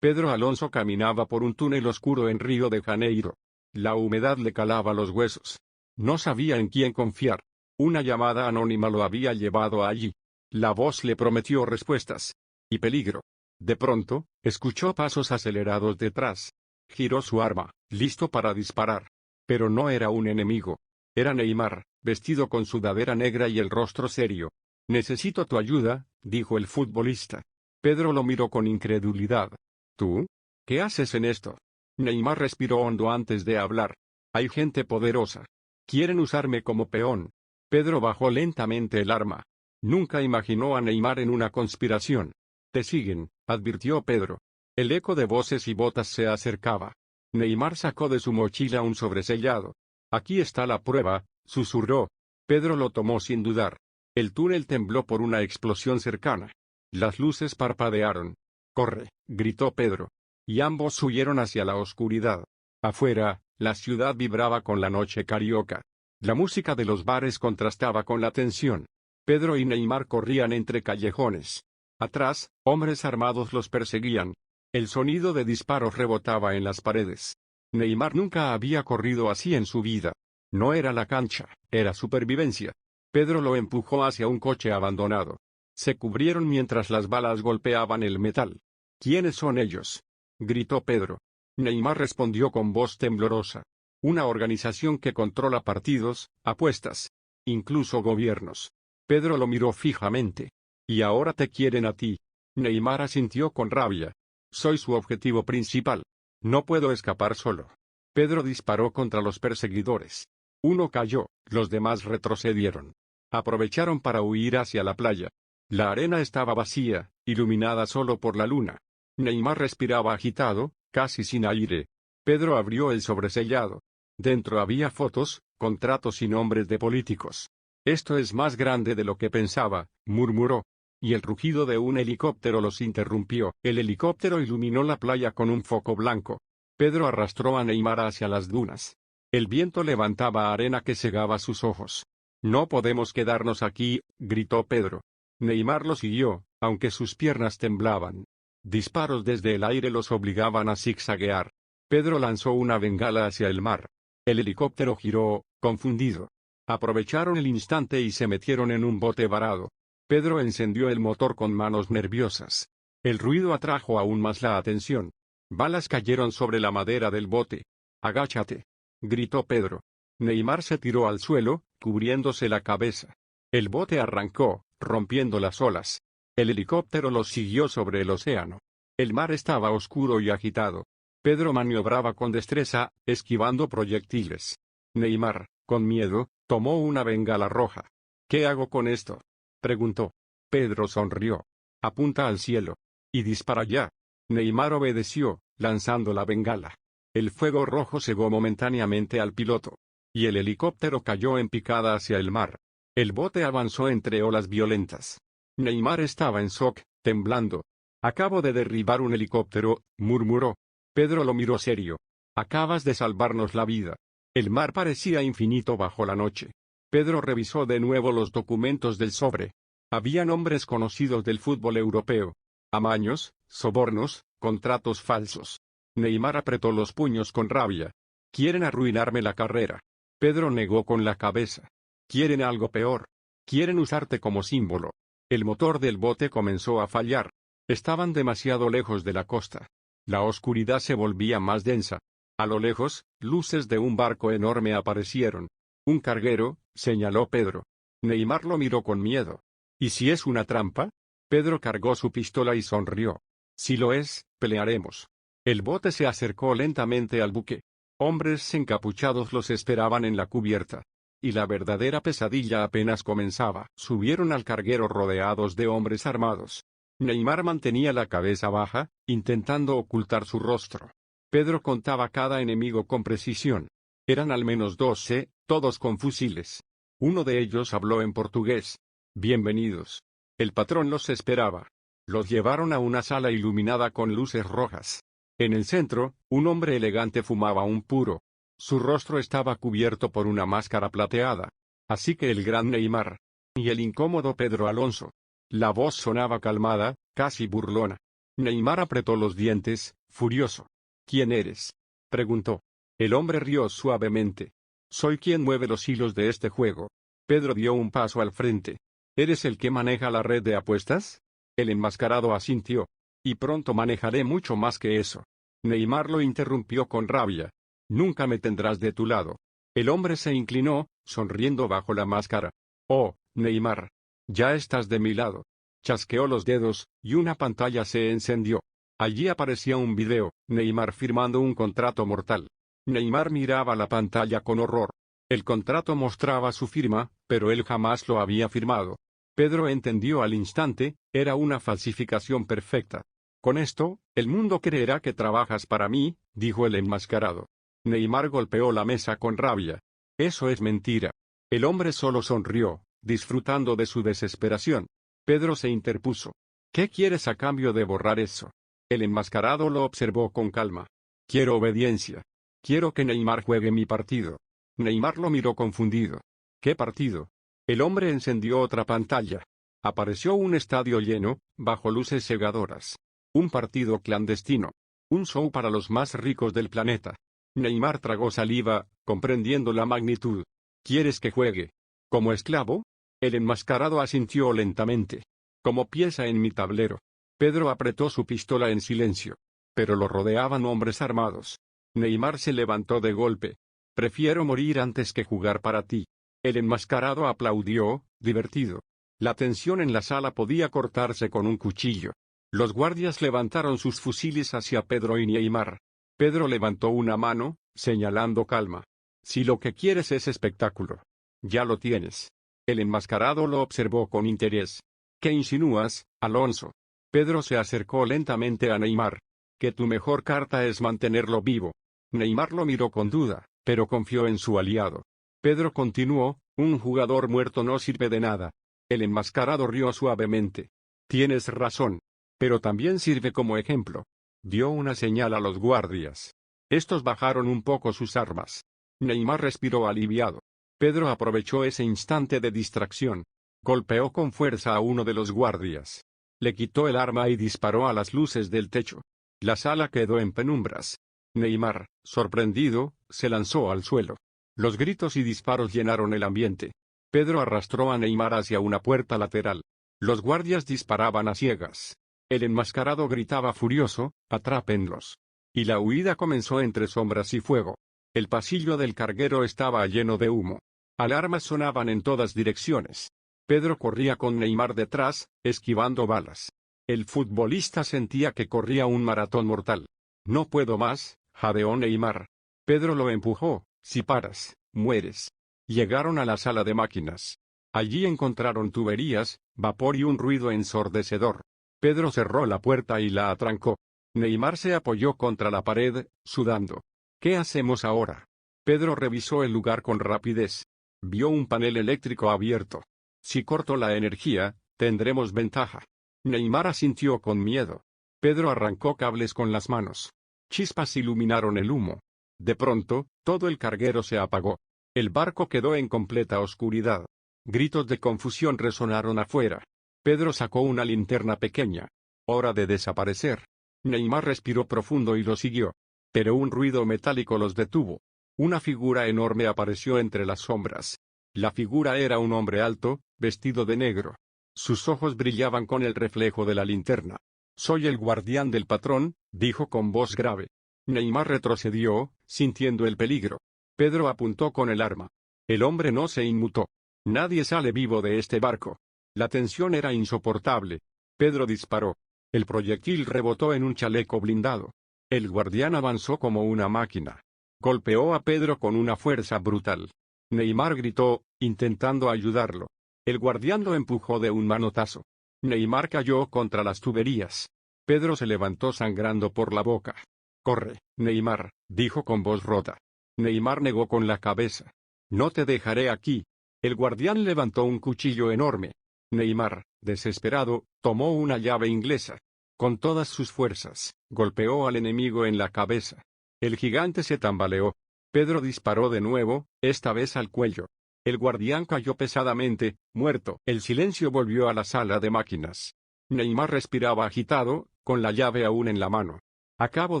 Pedro Alonso caminaba por un túnel oscuro en Río de Janeiro. La humedad le calaba los huesos. No sabía en quién confiar. Una llamada anónima lo había llevado allí. La voz le prometió respuestas. Y peligro. De pronto, escuchó pasos acelerados detrás. Giró su arma, listo para disparar. Pero no era un enemigo. Era Neymar, vestido con sudadera negra y el rostro serio. «Necesito tu ayuda», dijo el futbolista. Pedro lo miró con incredulidad. «¿Tú? ¿Qué haces en esto?» Neymar respiró hondo antes de hablar. «Hay gente poderosa. Quieren usarme como peón». Pedro bajó lentamente el arma. Nunca imaginó a Neymar en una conspiración. «Te siguen», advirtió Pedro. El eco de voces y botas se acercaba. Neymar sacó de su mochila un sobresellado. «Aquí está la prueba», susurró. Pedro lo tomó sin dudar. El túnel tembló por una explosión cercana. Las luces parpadearon. «¡Corre!», gritó Pedro. Y ambos huyeron hacia la oscuridad. Afuera, la ciudad vibraba con la noche carioca. La música de los bares contrastaba con la tensión. Pedro y Neymar corrían entre callejones. Atrás, hombres armados los perseguían. El sonido de disparos rebotaba en las paredes. Neymar nunca había corrido así en su vida. No era la cancha, era supervivencia. Pedro lo empujó hacia un coche abandonado. Se cubrieron mientras las balas golpeaban el metal. «¿Quiénes son ellos?», gritó Pedro. Neymar respondió con voz temblorosa. «Una organización que controla partidos, apuestas, incluso gobiernos». Pedro lo miró fijamente. «¿Y ahora te quieren a ti?». Neymar asintió con rabia. «Soy su objetivo principal. No puedo escapar solo». Pedro disparó contra los perseguidores. Uno cayó, los demás retrocedieron. Aprovecharon para huir hacia la playa. La arena estaba vacía, iluminada solo por la luna. Neymar respiraba agitado, casi sin aire. Pedro abrió el sobresellado. Dentro había fotos, contratos y nombres de políticos. «Esto es más grande de lo que pensaba», murmuró. Y el rugido de un helicóptero los interrumpió. El helicóptero iluminó la playa con un foco blanco. Pedro arrastró a Neymar hacia las dunas. El viento levantaba arena que cegaba sus ojos. «No podemos quedarnos aquí», gritó Pedro. Neymar lo siguió, aunque sus piernas temblaban. Disparos desde el aire los obligaban a zigzaguear. Pedro lanzó una bengala hacia el mar. El helicóptero giró, confundido. Aprovecharon el instante y se metieron en un bote varado. Pedro encendió el motor con manos nerviosas. El ruido atrajo aún más la atención. Balas cayeron sobre la madera del bote. «Agáchate», gritó Pedro. Neymar se tiró al suelo, cubriéndose la cabeza. El bote arrancó, rompiendo las olas. El helicóptero los siguió sobre el océano. El mar estaba oscuro y agitado. Pedro maniobraba con destreza, esquivando proyectiles. Neymar, con miedo, tomó una bengala roja. «¿Qué hago con esto?», preguntó. Pedro sonrió. «Apunta al cielo. Y dispara ya». Neymar obedeció, lanzando la bengala. El fuego rojo cegó momentáneamente al piloto. Y el helicóptero cayó en picada hacia el mar. El bote avanzó entre olas violentas. Neymar estaba en shock, temblando. «Acabo de derribar un helicóptero», murmuró. Pedro lo miró serio. «Acabas de salvarnos la vida». El mar parecía infinito bajo la noche. Pedro revisó de nuevo los documentos del sobre. Había nombres conocidos del fútbol europeo. Amaños, sobornos, contratos falsos. Neymar apretó los puños con rabia. «Quieren arruinarme la carrera». Pedro negó con la cabeza. «Quieren algo peor. Quieren usarte como símbolo». El motor del bote comenzó a fallar. Estaban demasiado lejos de la costa. La oscuridad se volvía más densa. A lo lejos, luces de un barco enorme aparecieron. «Un carguero», señaló Pedro. Neymar lo miró con miedo. «¿Y si es una trampa?». Pedro cargó su pistola y sonrió. «Si lo es, pelearemos». El bote se acercó lentamente al buque. Hombres encapuchados los esperaban en la cubierta. Y la verdadera pesadilla apenas comenzaba. Subieron al carguero rodeados de hombres armados. Neymar mantenía la cabeza baja, intentando ocultar su rostro. Pedro contaba cada enemigo con precisión. Eran al menos 12, todos con fusiles. Uno de ellos habló en portugués. «Bienvenidos». El patrón los esperaba. Los llevaron a una sala iluminada con luces rojas. En el centro, un hombre elegante fumaba un puro. Su rostro estaba cubierto por una máscara plateada. Así que el gran Neymar. Y el incómodo Pedro Alonso. La voz sonaba calmada, casi burlona. Neymar apretó los dientes, furioso. ¿Quién eres?, preguntó. El hombre rió suavemente. Soy quien mueve los hilos de este juego. Pedro dio un paso al frente. ¿Eres el que maneja la red de apuestas? El enmascarado asintió. Y pronto manejaré mucho más que eso. Neymar lo interrumpió con rabia. Nunca me tendrás de tu lado. El hombre se inclinó, sonriendo bajo la máscara. Oh, Neymar. Ya estás de mi lado. Chasqueó los dedos, y una pantalla se encendió. Allí aparecía un video, Neymar firmando un contrato mortal. Neymar miraba la pantalla con horror. El contrato mostraba su firma, pero él jamás lo había firmado. Pedro entendió al instante, era una falsificación perfecta. Con esto, el mundo creerá que trabajas para mí, dijo el enmascarado. Neymar golpeó la mesa con rabia. Eso es mentira. El hombre solo sonrió, disfrutando de su desesperación. Pedro se interpuso. ¿Qué quieres a cambio de borrar eso? El enmascarado lo observó con calma. Quiero obediencia. Quiero que Neymar juegue mi partido. Neymar lo miró confundido. ¿Qué partido? El hombre encendió otra pantalla. Apareció un estadio lleno, bajo luces cegadoras. Un partido clandestino. Un show para los más ricos del planeta. Neymar tragó saliva, comprendiendo la magnitud. ¿Quieres que juegue como esclavo? El enmascarado asintió lentamente. Como pieza en mi tablero. Pedro apretó su pistola en silencio. Pero lo rodeaban hombres armados. Neymar se levantó de golpe. Prefiero morir antes que jugar para ti. El enmascarado aplaudió, divertido. La tensión en la sala podía cortarse con un cuchillo. Los guardias levantaron sus fusiles hacia Pedro y Neymar. Pedro levantó una mano, señalando calma. Si lo que quieres es espectáculo, ya lo tienes. El enmascarado lo observó con interés. ¿Qué insinúas, Alonso? Pedro se acercó lentamente a Neymar. Que tu mejor carta es mantenerlo vivo. Neymar lo miró con duda, pero confió en su aliado. Pedro continuó, un jugador muerto no sirve de nada. El enmascarado rió suavemente. Tienes razón. Pero también sirve como ejemplo. Dio una señal a los guardias. Estos bajaron un poco sus armas. Neymar respiró aliviado. Pedro aprovechó ese instante de distracción. Golpeó con fuerza a uno de los guardias. Le quitó el arma y disparó a las luces del techo. La sala quedó en penumbras. Neymar, sorprendido, se lanzó al suelo. Los gritos y disparos llenaron el ambiente. Pedro arrastró a Neymar hacia una puerta lateral. Los guardias disparaban a ciegas. El enmascarado gritaba furioso, «¡Atrápenlos!». Y la huida comenzó entre sombras y fuego. El pasillo del carguero estaba lleno de humo. Alarmas sonaban en todas direcciones. Pedro corría con Neymar detrás, esquivando balas. El futbolista sentía que corría un maratón mortal. No puedo más, jadeó Neymar. Pedro lo empujó. Si paras, mueres. Llegaron a la sala de máquinas. Allí encontraron tuberías, vapor y un ruido ensordecedor. Pedro cerró la puerta y la atrancó. Neymar se apoyó contra la pared, sudando. ¿Qué hacemos ahora? Pedro revisó el lugar con rapidez. Vio un panel eléctrico abierto. Si corto la energía, tendremos ventaja. Neymar asintió con miedo. Pedro arrancó cables con las manos. Chispas iluminaron el humo. De pronto, todo el carguero se apagó. El barco quedó en completa oscuridad. Gritos de confusión resonaron afuera. Pedro sacó una linterna pequeña. Hora de desaparecer. Neymar respiró profundo y lo siguió. Pero un ruido metálico los detuvo. Una figura enorme apareció entre las sombras. La figura era un hombre alto, vestido de negro. Sus ojos brillaban con el reflejo de la linterna. Soy el guardián del patrón, dijo con voz grave. Neymar retrocedió, sintiendo el peligro. Pedro apuntó con el arma. El hombre no se inmutó. Nadie sale vivo de este barco. La tensión era insoportable. Pedro disparó. El proyectil rebotó en un chaleco blindado. El guardián avanzó como una máquina. Golpeó a Pedro con una fuerza brutal. Neymar gritó, intentando ayudarlo. El guardián lo empujó de un manotazo. Neymar cayó contra las tuberías. Pedro se levantó sangrando por la boca. «Corre, Neymar», dijo con voz rota. Neymar negó con la cabeza. «No te dejaré aquí». El guardián levantó un cuchillo enorme. Neymar, desesperado, tomó una llave inglesa. Con todas sus fuerzas, golpeó al enemigo en la cabeza. El gigante se tambaleó. Pedro disparó de nuevo, esta vez al cuello. El guardián cayó pesadamente, muerto. El silencio volvió a la sala de máquinas. Neymar respiraba agitado, con la llave aún en la mano. Acabo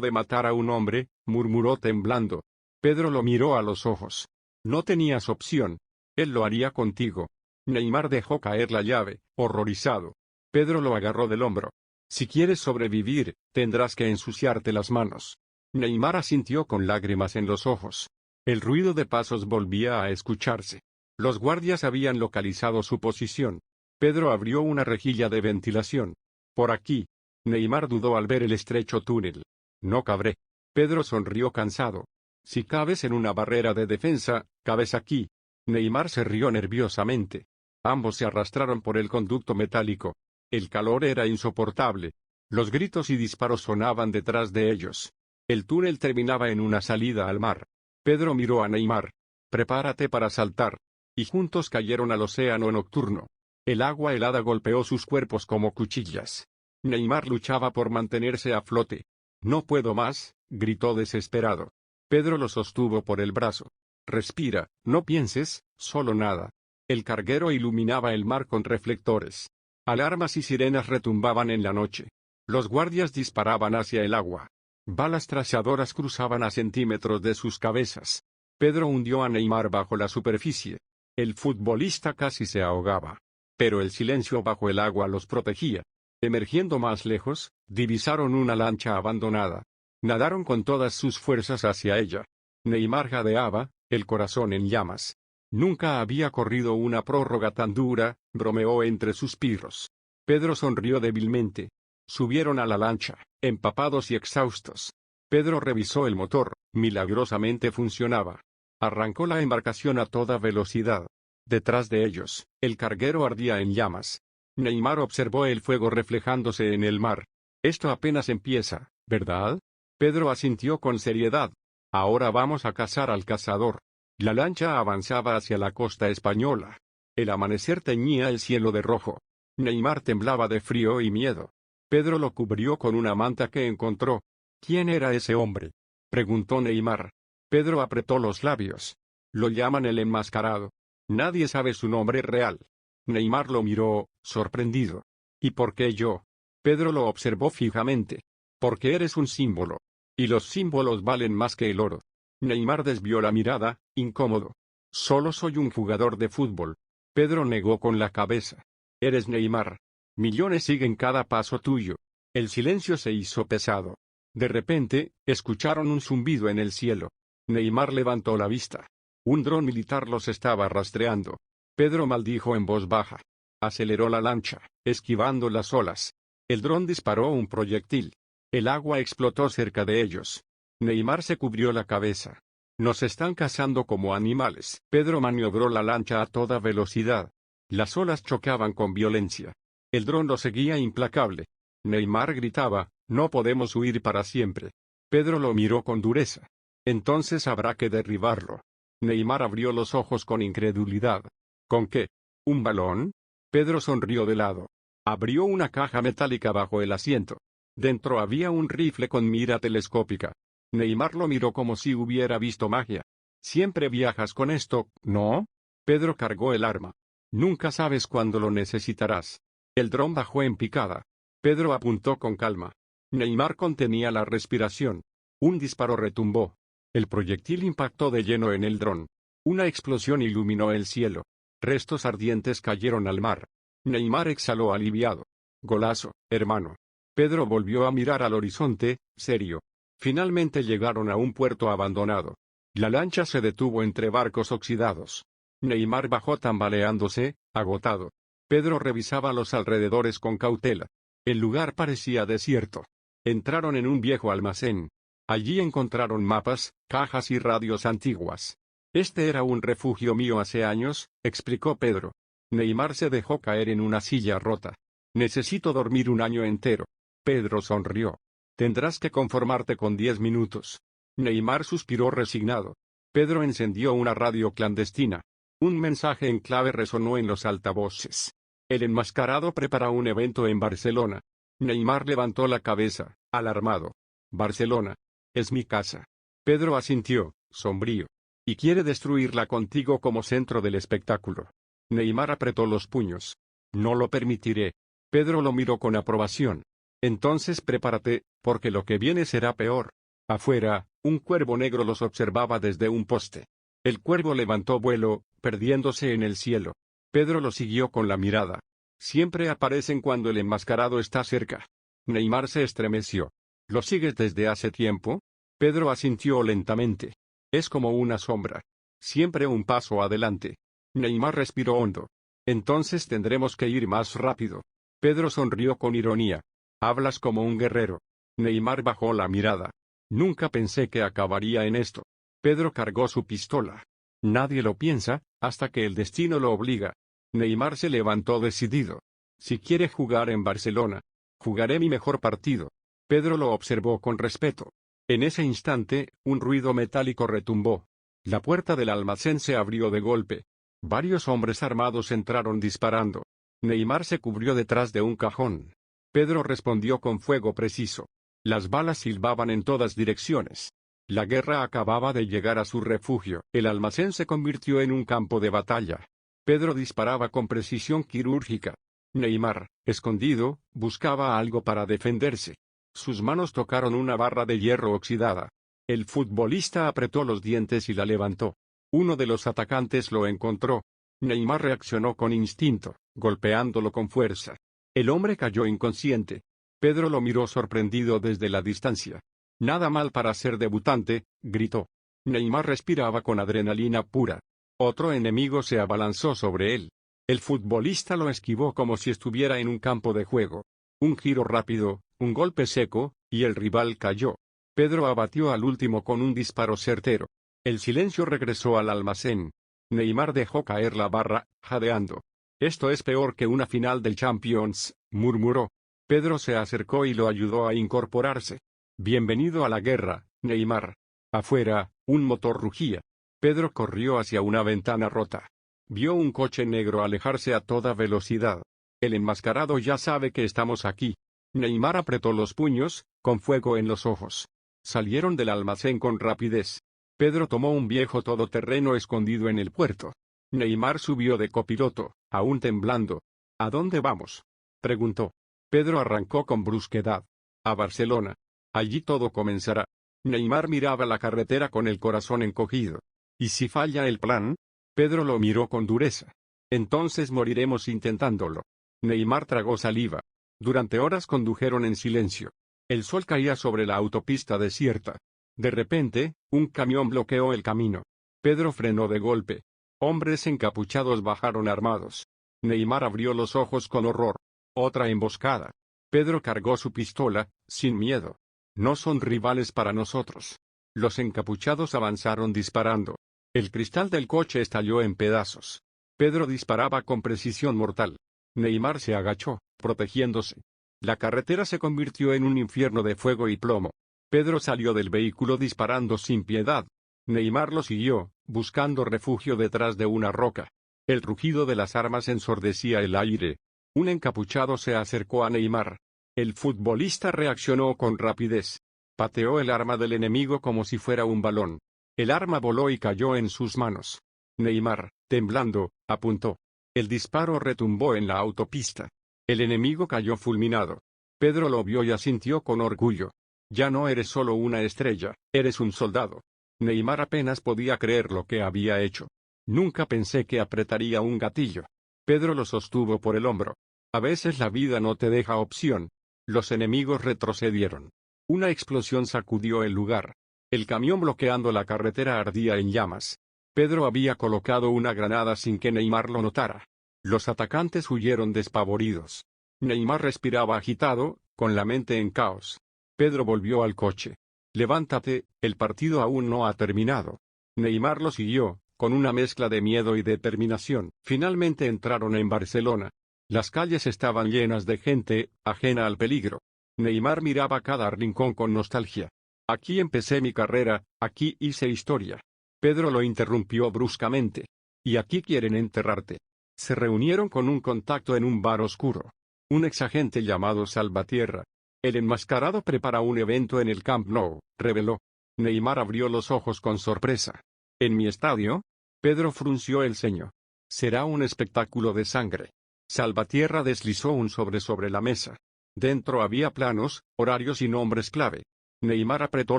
de matar a un hombre, murmuró temblando. Pedro lo miró a los ojos. No tenías opción. Él lo haría contigo. Neymar dejó caer la llave, horrorizado. Pedro lo agarró del hombro. Si quieres sobrevivir, tendrás que ensuciarte las manos. Neymar asintió con lágrimas en los ojos. El ruido de pasos volvía a escucharse. Los guardias habían localizado su posición. Pedro abrió una rejilla de ventilación. Por aquí. Neymar dudó al ver el estrecho túnel. No cabré. Pedro sonrió cansado. Si cabes en una barrera de defensa, cabes aquí. Neymar se rió nerviosamente. Ambos se arrastraron por el conducto metálico. El calor era insoportable. Los gritos y disparos sonaban detrás de ellos. El túnel terminaba en una salida al mar. Pedro miró a Neymar. Prepárate para saltar. Y juntos cayeron al océano nocturno. El agua helada golpeó sus cuerpos como cuchillas. Neymar luchaba por mantenerse a flote. No puedo más, gritó desesperado. Pedro lo sostuvo por el brazo. Respira, no pienses, solo nada. El carguero iluminaba el mar con reflectores. Alarmas y sirenas retumbaban en la noche. Los guardias disparaban hacia el agua. Balas trazadoras cruzaban a centímetros de sus cabezas. Pedro hundió a Neymar bajo la superficie. El futbolista casi se ahogaba. Pero el silencio bajo el agua los protegía. Emergiendo más lejos, divisaron una lancha abandonada. Nadaron con todas sus fuerzas hacia ella. Neymar jadeaba, el corazón en llamas. Nunca había corrido una prórroga tan dura, bromeó entre suspiros. Pedro sonrió débilmente. Subieron a la lancha, empapados y exhaustos. Pedro revisó el motor, milagrosamente funcionaba. Arrancó la embarcación a toda velocidad. Detrás de ellos, el carguero ardía en llamas. Neymar observó el fuego reflejándose en el mar. Esto apenas empieza, ¿verdad? Pedro asintió con seriedad. Ahora vamos a cazar al cazador. La lancha avanzaba hacia la costa española. El amanecer teñía el cielo de rojo. Neymar temblaba de frío y miedo. Pedro lo cubrió con una manta que encontró. ¿Quién era ese hombre?, preguntó Neymar. Pedro apretó los labios. Lo llaman el enmascarado. Nadie sabe su nombre real. Neymar lo miró, sorprendido. ¿Y por qué yo? Pedro lo observó fijamente. Porque eres un símbolo. Y los símbolos valen más que el oro. Neymar desvió la mirada, incómodo. Solo soy un jugador de fútbol. Pedro negó con la cabeza. Eres Neymar. Millones siguen cada paso tuyo. El silencio se hizo pesado. De repente, escucharon un zumbido en el cielo. Neymar levantó la vista. Un dron militar los estaba rastreando. Pedro maldijo en voz baja. Aceleró la lancha, esquivando las olas. El dron disparó un proyectil. El agua explotó cerca de ellos. Neymar se cubrió la cabeza. Nos están cazando como animales. Pedro maniobró la lancha a toda velocidad. Las olas chocaban con violencia. El dron lo seguía implacable. Neymar gritaba, no podemos huir para siempre. Pedro lo miró con dureza. Entonces habrá que derribarlo. Neymar abrió los ojos con incredulidad. ¿Con qué? ¿Un balón? Pedro sonrió de lado. Abrió una caja metálica bajo el asiento. Dentro había un rifle con mira telescópica. Neymar lo miró como si hubiera visto magia. Siempre viajas con esto, ¿no? Pedro cargó el arma. Nunca sabes cuándo lo necesitarás. El dron bajó en picada. Pedro apuntó con calma. Neymar contenía la respiración. Un disparo retumbó. El proyectil impactó de lleno en el dron. Una explosión iluminó el cielo. Restos ardientes cayeron al mar. Neymar exhaló aliviado. Golazo, hermano. Pedro volvió a mirar al horizonte, serio. Finalmente llegaron a un puerto abandonado. La lancha se detuvo entre barcos oxidados. Neymar bajó tambaleándose, agotado. Pedro revisaba los alrededores con cautela. El lugar parecía desierto. Entraron en un viejo almacén. Allí encontraron mapas, cajas y radios antiguas. Este era un refugio mío hace años, explicó Pedro. Neymar se dejó caer en una silla rota. Necesito dormir un año entero. Pedro sonrió. Tendrás que conformarte con 10 minutos. Neymar suspiró resignado. Pedro encendió una radio clandestina. Un mensaje en clave resonó en los altavoces. El enmascarado prepara un evento en Barcelona. Neymar levantó la cabeza, alarmado. Barcelona. Es mi casa. Pedro asintió, sombrío. Y quiere destruirla contigo como centro del espectáculo. Neymar apretó los puños. No lo permitiré. Pedro lo miró con aprobación. Entonces prepárate, porque lo que viene será peor. Afuera, un cuervo negro los observaba desde un poste. El cuervo levantó vuelo, perdiéndose en el cielo. Pedro lo siguió con la mirada. Siempre aparecen cuando el enmascarado está cerca. Neymar se estremeció. ¿Lo sigues desde hace tiempo? Pedro asintió lentamente. Es como una sombra. Siempre un paso adelante. Neymar respiró hondo. Entonces tendremos que ir más rápido. Pedro sonrió con ironía. Hablas como un guerrero. Neymar bajó la mirada. Nunca pensé que acabaría en esto. Pedro cargó su pistola. Nadie lo piensa, hasta que el destino lo obliga. Neymar se levantó decidido. Si quiere jugar en Barcelona, jugaré mi mejor partido. Pedro lo observó con respeto. En ese instante, un ruido metálico retumbó. La puerta del almacén se abrió de golpe. Varios hombres armados entraron disparando. Neymar se cubrió detrás de un cajón. Pedro respondió con fuego preciso. Las balas silbaban en todas direcciones. La guerra acababa de llegar a su refugio. El almacén se convirtió en un campo de batalla. Pedro disparaba con precisión quirúrgica. Neymar, escondido, buscaba algo para defenderse. Sus manos tocaron una barra de hierro oxidada. El futbolista apretó los dientes y la levantó. Uno de los atacantes lo encontró. Neymar reaccionó con instinto, golpeándolo con fuerza. El hombre cayó inconsciente. Pedro lo miró sorprendido desde la distancia. Nada mal para ser debutante, gritó. Neymar respiraba con adrenalina pura. Otro enemigo se abalanzó sobre él. El futbolista lo esquivó como si estuviera en un campo de juego. Un giro rápido, un golpe seco, y el rival cayó. Pedro abatió al último con un disparo certero. El silencio regresó al almacén. Neymar dejó caer la barra, jadeando. Esto es peor que una final del Champions, murmuró. Pedro se acercó y lo ayudó a incorporarse. Bienvenido a la guerra, Neymar. Afuera, un motor rugía. Pedro corrió hacia una ventana rota. Vio un coche negro alejarse a toda velocidad. El enmascarado ya sabe que estamos aquí. Neymar apretó los puños, con fuego en los ojos. Salieron del almacén con rapidez. Pedro tomó un viejo todoterreno escondido en el puerto. Neymar subió de copiloto, aún temblando. ¿A dónde vamos?, preguntó. Pedro arrancó con brusquedad. A Barcelona. Allí todo comenzará. Neymar miraba la carretera con el corazón encogido. ¿Y si falla el plan? Pedro lo miró con dureza. Entonces moriremos intentándolo. Neymar tragó saliva. Durante horas condujeron en silencio. El sol caía sobre la autopista desierta. De repente, un camión bloqueó el camino. Pedro frenó de golpe. Hombres encapuchados bajaron armados. Neymar abrió los ojos con horror. Otra emboscada. Pedro cargó su pistola, sin miedo. No son rivales para nosotros. Los encapuchados avanzaron disparando. El cristal del coche estalló en pedazos. Pedro disparaba con precisión mortal. Neymar se agachó, protegiéndose. La carretera se convirtió en un infierno de fuego y plomo. Pedro salió del vehículo disparando sin piedad. Neymar lo siguió, buscando refugio detrás de una roca. El rugido de las armas ensordecía el aire. Un encapuchado se acercó a Neymar. El futbolista reaccionó con rapidez. Pateó el arma del enemigo como si fuera un balón. El arma voló y cayó en sus manos. Neymar, temblando, apuntó. El disparo retumbó en la autopista. El enemigo cayó fulminado. Pedro lo vio y asintió con orgullo. Ya no eres solo una estrella, eres un soldado. Neymar apenas podía creer lo que había hecho. Nunca pensé que apretaría un gatillo. Pedro lo sostuvo por el hombro. A veces la vida no te deja opción. Los enemigos retrocedieron. Una explosión sacudió el lugar. El camión bloqueando la carretera ardía en llamas. Pedro había colocado una granada sin que Neymar lo notara. Los atacantes huyeron despavoridos. Neymar respiraba agitado, con la mente en caos. Pedro volvió al coche. Levántate, el partido aún no ha terminado. Neymar lo siguió, con una mezcla de miedo y determinación. Finalmente entraron en Barcelona. Las calles estaban llenas de gente, ajena al peligro. Neymar miraba cada rincón con nostalgia. Aquí empecé mi carrera, aquí hice historia. Pedro lo interrumpió bruscamente. Y aquí quieren enterrarte. Se reunieron con un contacto en un bar oscuro. Un exagente llamado Salvatierra. El enmascarado prepara un evento en el Camp Nou, reveló. Neymar abrió los ojos con sorpresa. ¿En mi estadio? Pedro frunció el ceño. Será un espectáculo de sangre. Salvatierra deslizó un sobre la mesa. Dentro había planos, horarios y nombres clave. Neymar apretó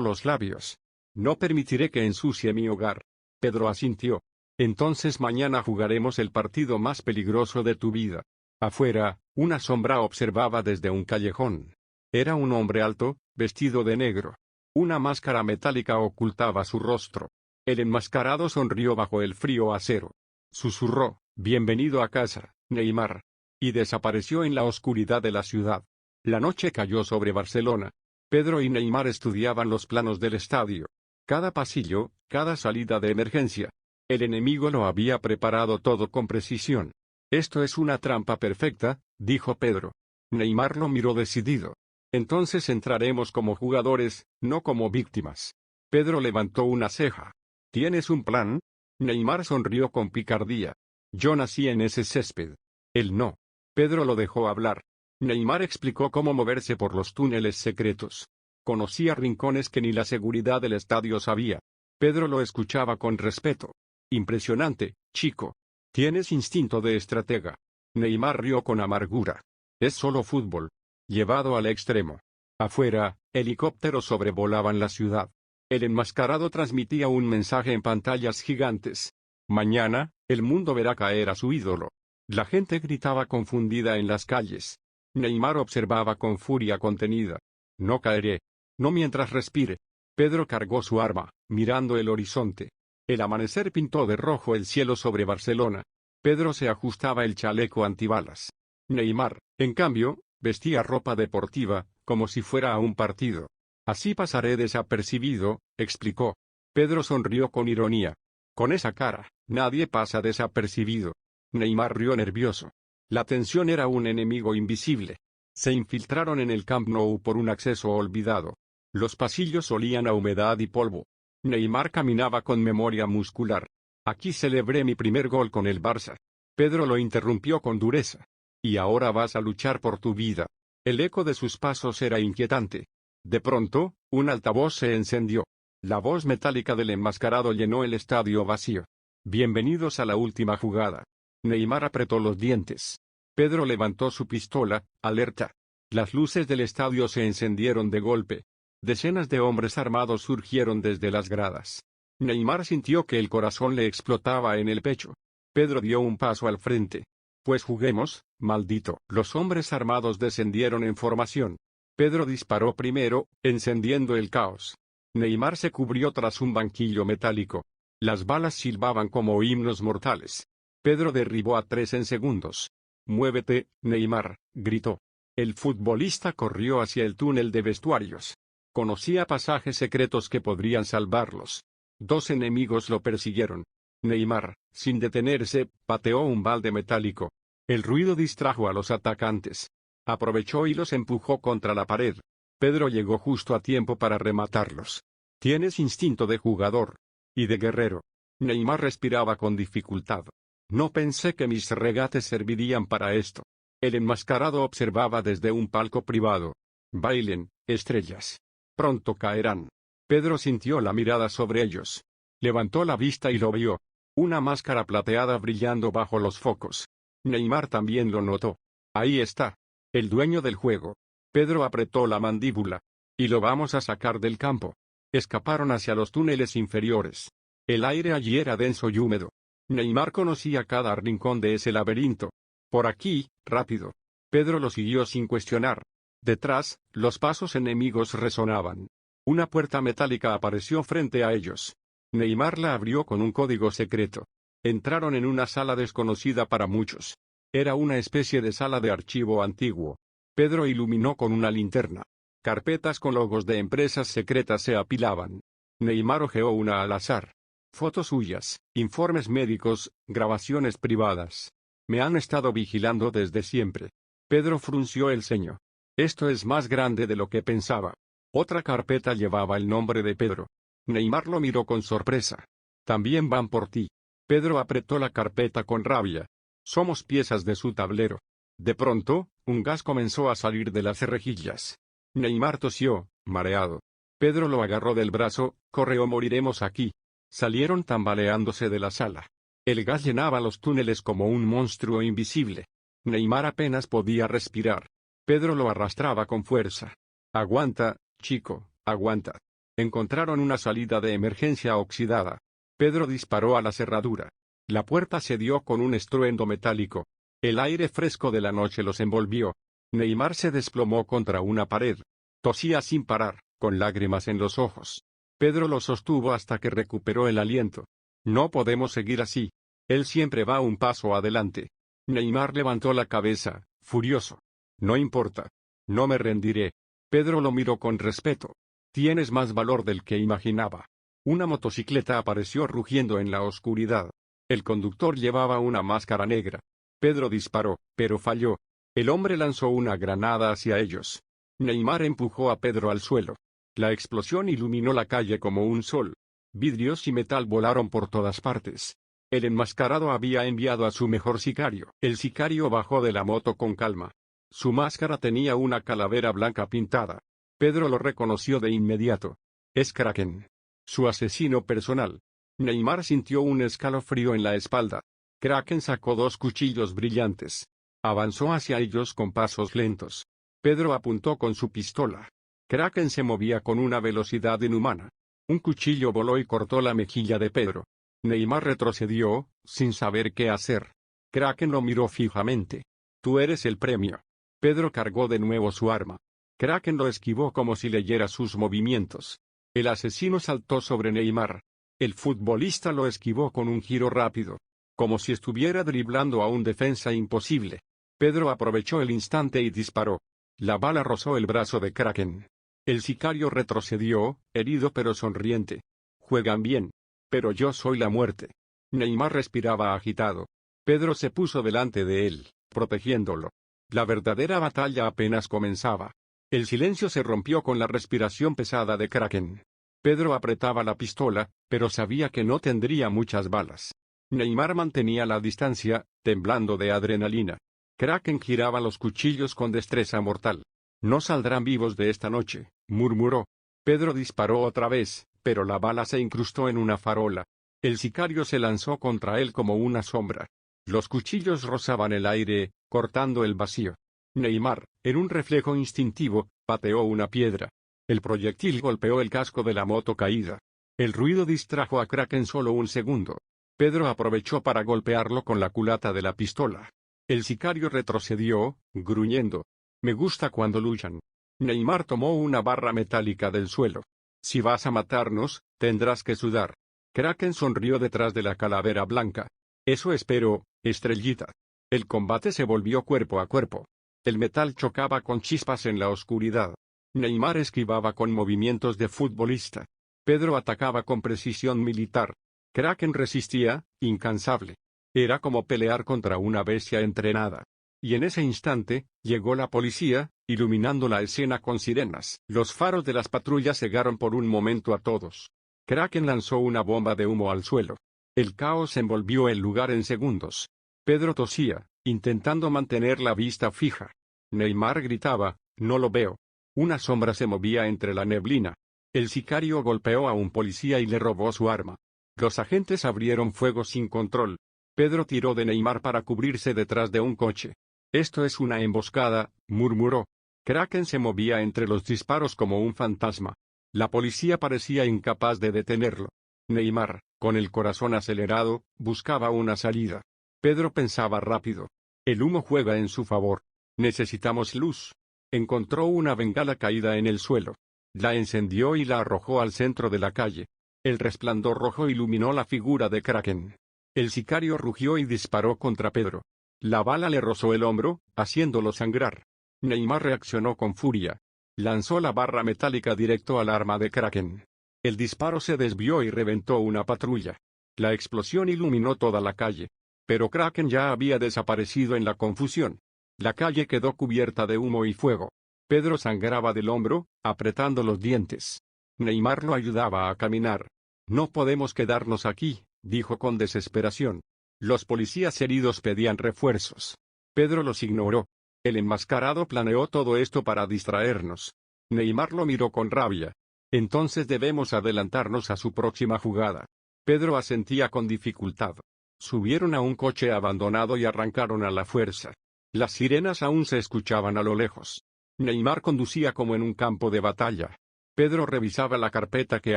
los labios. No permitiré que ensucie mi hogar. Pedro asintió. Entonces mañana jugaremos el partido más peligroso de tu vida. Afuera, una sombra observaba desde un callejón. Era un hombre alto, vestido de negro. Una máscara metálica ocultaba su rostro. El enmascarado sonrió bajo el frío acero. Susurró, «Bienvenido a casa, Neymar». Y desapareció en la oscuridad de la ciudad. La noche cayó sobre Barcelona. Pedro y Neymar estudiaban los planos del estadio. Cada pasillo, cada salida de emergencia. El enemigo lo había preparado todo con precisión. «Esto es una trampa perfecta», dijo Pedro. Neymar lo miró decidido. «Entonces entraremos como jugadores, no como víctimas». Pedro levantó una ceja. «¿Tienes un plan?» Neymar sonrió con picardía. «Yo nací en ese césped». Él no. Pedro lo dejó hablar. Neymar explicó cómo moverse por los túneles secretos. Conocía rincones que ni la seguridad del estadio sabía. Pedro lo escuchaba con respeto. «Impresionante, chico. Tienes instinto de estratega». Neymar rió con amargura. «Es solo fútbol. Llevado al extremo». Afuera, helicópteros sobrevolaban la ciudad. El enmascarado transmitía un mensaje en pantallas gigantes. Mañana, el mundo verá caer a su ídolo. La gente gritaba confundida en las calles. Neymar observaba con furia contenida. «No caeré. No mientras respire». Pedro cargó su arma, mirando el horizonte. El amanecer pintó de rojo el cielo sobre Barcelona. Pedro se ajustaba el chaleco antibalas. Neymar, en cambio, vestía ropa deportiva, como si fuera a un partido. «Así pasaré desapercibido», explicó. Pedro sonrió con ironía. «Con esa cara, nadie pasa desapercibido». Neymar rió nervioso. La tensión era un enemigo invisible. Se infiltraron en el Camp Nou por un acceso olvidado. Los pasillos olían a humedad y polvo. Neymar caminaba con memoria muscular. «Aquí celebré mi primer gol con el Barça». Pedro lo interrumpió con dureza. «Y ahora vas a luchar por tu vida». El eco de sus pasos era inquietante. De pronto, un altavoz se encendió. La voz metálica del enmascarado llenó el estadio vacío. «Bienvenidos a la última jugada». Neymar apretó los dientes. Pedro levantó su pistola, alerta. Las luces del estadio se encendieron de golpe. Decenas de hombres armados surgieron desde las gradas. Neymar sintió que el corazón le explotaba en el pecho. Pedro dio un paso al frente. «Pues juguemos, maldito». Los hombres armados descendieron en formación. Pedro disparó primero, encendiendo el caos. Neymar se cubrió tras un banquillo metálico. Las balas silbaban como himnos mortales. Pedro derribó a 3 en segundos. «Muévete, Neymar», gritó. El futbolista corrió hacia el túnel de vestuarios. Conocía pasajes secretos que podrían salvarlos. 2 enemigos lo persiguieron. Neymar, sin detenerse, pateó un balde metálico. El ruido distrajo a los atacantes. Aprovechó y los empujó contra la pared. Pedro llegó justo a tiempo para rematarlos. «Tienes instinto de jugador. Y de guerrero». Neymar respiraba con dificultad. «No pensé que mis regates servirían para esto». El enmascarado observaba desde un palco privado. «Bailen, estrellas. Pronto caerán». Pedro sintió la mirada sobre ellos. Levantó la vista y lo vio. Una máscara plateada brillando bajo los focos. Neymar también lo notó. «Ahí está. El dueño del juego». Pedro apretó la mandíbula. «Y lo vamos a sacar del campo». Escaparon hacia los túneles inferiores. El aire allí era denso y húmedo. Neymar conocía cada rincón de ese laberinto. «Por aquí, rápido». Pedro lo siguió sin cuestionar. Detrás, los pasos enemigos resonaban. Una puerta metálica apareció frente a ellos. Neymar la abrió con un código secreto. Entraron en una sala desconocida para muchos. Era una especie de sala de archivo antiguo. Pedro iluminó con una linterna. Carpetas con logos de empresas secretas se apilaban. Neymar hojeó una al azar. Fotos suyas, informes médicos, grabaciones privadas. «Me han estado vigilando desde siempre». Pedro frunció el ceño. «Esto es más grande de lo que pensaba». Otra carpeta llevaba el nombre de Pedro. Neymar lo miró con sorpresa. «También van por ti». Pedro apretó la carpeta con rabia. «Somos piezas de su tablero». De pronto, un gas comenzó a salir de las rejillas. Neymar tosió, mareado. Pedro lo agarró del brazo. «Corre o moriremos aquí». Salieron tambaleándose de la sala. El gas llenaba los túneles como un monstruo invisible. Neymar apenas podía respirar. Pedro lo arrastraba con fuerza. Aguanta, chico, aguanta. Encontraron una salida de emergencia oxidada. Pedro disparó a la cerradura. La puerta cedió con un estruendo metálico. El aire fresco de la noche los envolvió. Neymar se desplomó contra una pared. Tosía sin parar, con lágrimas en los ojos. Pedro lo sostuvo hasta que recuperó el aliento. No podemos seguir así. Él siempre va un paso adelante. Neymar levantó la cabeza, furioso. No importa. No me rendiré. Pedro lo miró con respeto. Tienes más valor del que imaginaba. Una motocicleta apareció rugiendo en la oscuridad. El conductor llevaba una máscara negra. Pedro disparó, pero falló. El hombre lanzó una granada hacia ellos. Neymar empujó a Pedro al suelo. La explosión iluminó la calle como un sol. Vidrios y metal volaron por todas partes. El enmascarado había enviado a su mejor sicario. El sicario bajó de la moto con calma. Su máscara tenía una calavera blanca pintada. Pedro lo reconoció de inmediato. Es Kraken. Su asesino personal. Neymar sintió un escalofrío en la espalda. Kraken sacó 2 cuchillos brillantes. Avanzó hacia ellos con pasos lentos. Pedro apuntó con su pistola. Kraken se movía con una velocidad inhumana. Un cuchillo voló y cortó la mejilla de Pedro. Neymar retrocedió, sin saber qué hacer. Kraken lo miró fijamente. Tú eres el premio. Pedro cargó de nuevo su arma. Kraken lo esquivó como si leyera sus movimientos. El asesino saltó sobre Neymar. El futbolista lo esquivó con un giro rápido, como si estuviera driblando a un defensa imposible. Pedro aprovechó el instante y disparó. La bala rozó el brazo de Kraken. El sicario retrocedió, herido pero sonriente. Juegan bien. Pero yo soy la muerte. Neymar respiraba agitado. Pedro se puso delante de él, protegiéndolo. La verdadera batalla apenas comenzaba. El silencio se rompió con la respiración pesada de Kraken. Pedro apretaba la pistola, pero sabía que no tendría muchas balas. Neymar mantenía la distancia, temblando de adrenalina. Kraken giraba los cuchillos con destreza mortal. No saldrán vivos de esta noche, murmuró. Pedro disparó otra vez, pero la bala se incrustó en una farola. El sicario se lanzó contra él como una sombra. Los cuchillos rozaban el aire, cortando el vacío. Neymar, en un reflejo instintivo, pateó una piedra. El proyectil golpeó el casco de la moto caída. El ruido distrajo a Kraken solo un segundo. Pedro aprovechó para golpearlo con la culata de la pistola. El sicario retrocedió, gruñendo. Me gusta cuando luchan. Neymar tomó una barra metálica del suelo. Si vas a matarnos, tendrás que sudar. Kraken sonrió detrás de la calavera blanca. Eso espero, estrellita. El combate se volvió cuerpo a cuerpo. El metal chocaba con chispas en la oscuridad. Neymar esquivaba con movimientos de futbolista. Pedro atacaba con precisión militar. Kraken resistía, incansable. Era como pelear contra una bestia entrenada. Y en ese instante, llegó la policía, iluminando la escena con sirenas. Los faros de las patrullas cegaron por un momento a todos. Kraken lanzó una bomba de humo al suelo. El caos envolvió el lugar en segundos. Pedro tosía, intentando mantener la vista fija. Neymar gritaba, no lo veo. Una sombra se movía entre la neblina. El sicario golpeó a un policía y le robó su arma. Los agentes abrieron fuego sin control. Pedro tiró de Neymar para cubrirse detrás de un coche. Esto es una emboscada, murmuró. Kraken se movía entre los disparos como un fantasma. La policía parecía incapaz de detenerlo. Neymar, con el corazón acelerado, buscaba una salida. Pedro pensaba rápido. El humo juega en su favor. Necesitamos luz. Encontró una bengala caída en el suelo. La encendió y la arrojó al centro de la calle. El resplandor rojo iluminó la figura de Kraken. El sicario rugió y disparó contra Pedro. La bala le rozó el hombro, haciéndolo sangrar. Neymar reaccionó con furia. Lanzó la barra metálica directo al arma de Kraken. El disparo se desvió y reventó una patrulla. La explosión iluminó toda la calle. Pero Kraken ya había desaparecido en la confusión. La calle quedó cubierta de humo y fuego. Pedro sangraba del hombro, apretando los dientes. Neymar lo ayudaba a caminar. No podemos quedarnos aquí, dijo con desesperación. Los policías heridos pedían refuerzos. Pedro los ignoró. El enmascarado planeó todo esto para distraernos. Neymar lo miró con rabia. Entonces debemos adelantarnos a su próxima jugada. Pedro asentía con dificultad. Subieron a un coche abandonado y arrancaron a la fuerza. Las sirenas aún se escuchaban a lo lejos. Neymar conducía como en un campo de batalla. Pedro revisaba la carpeta que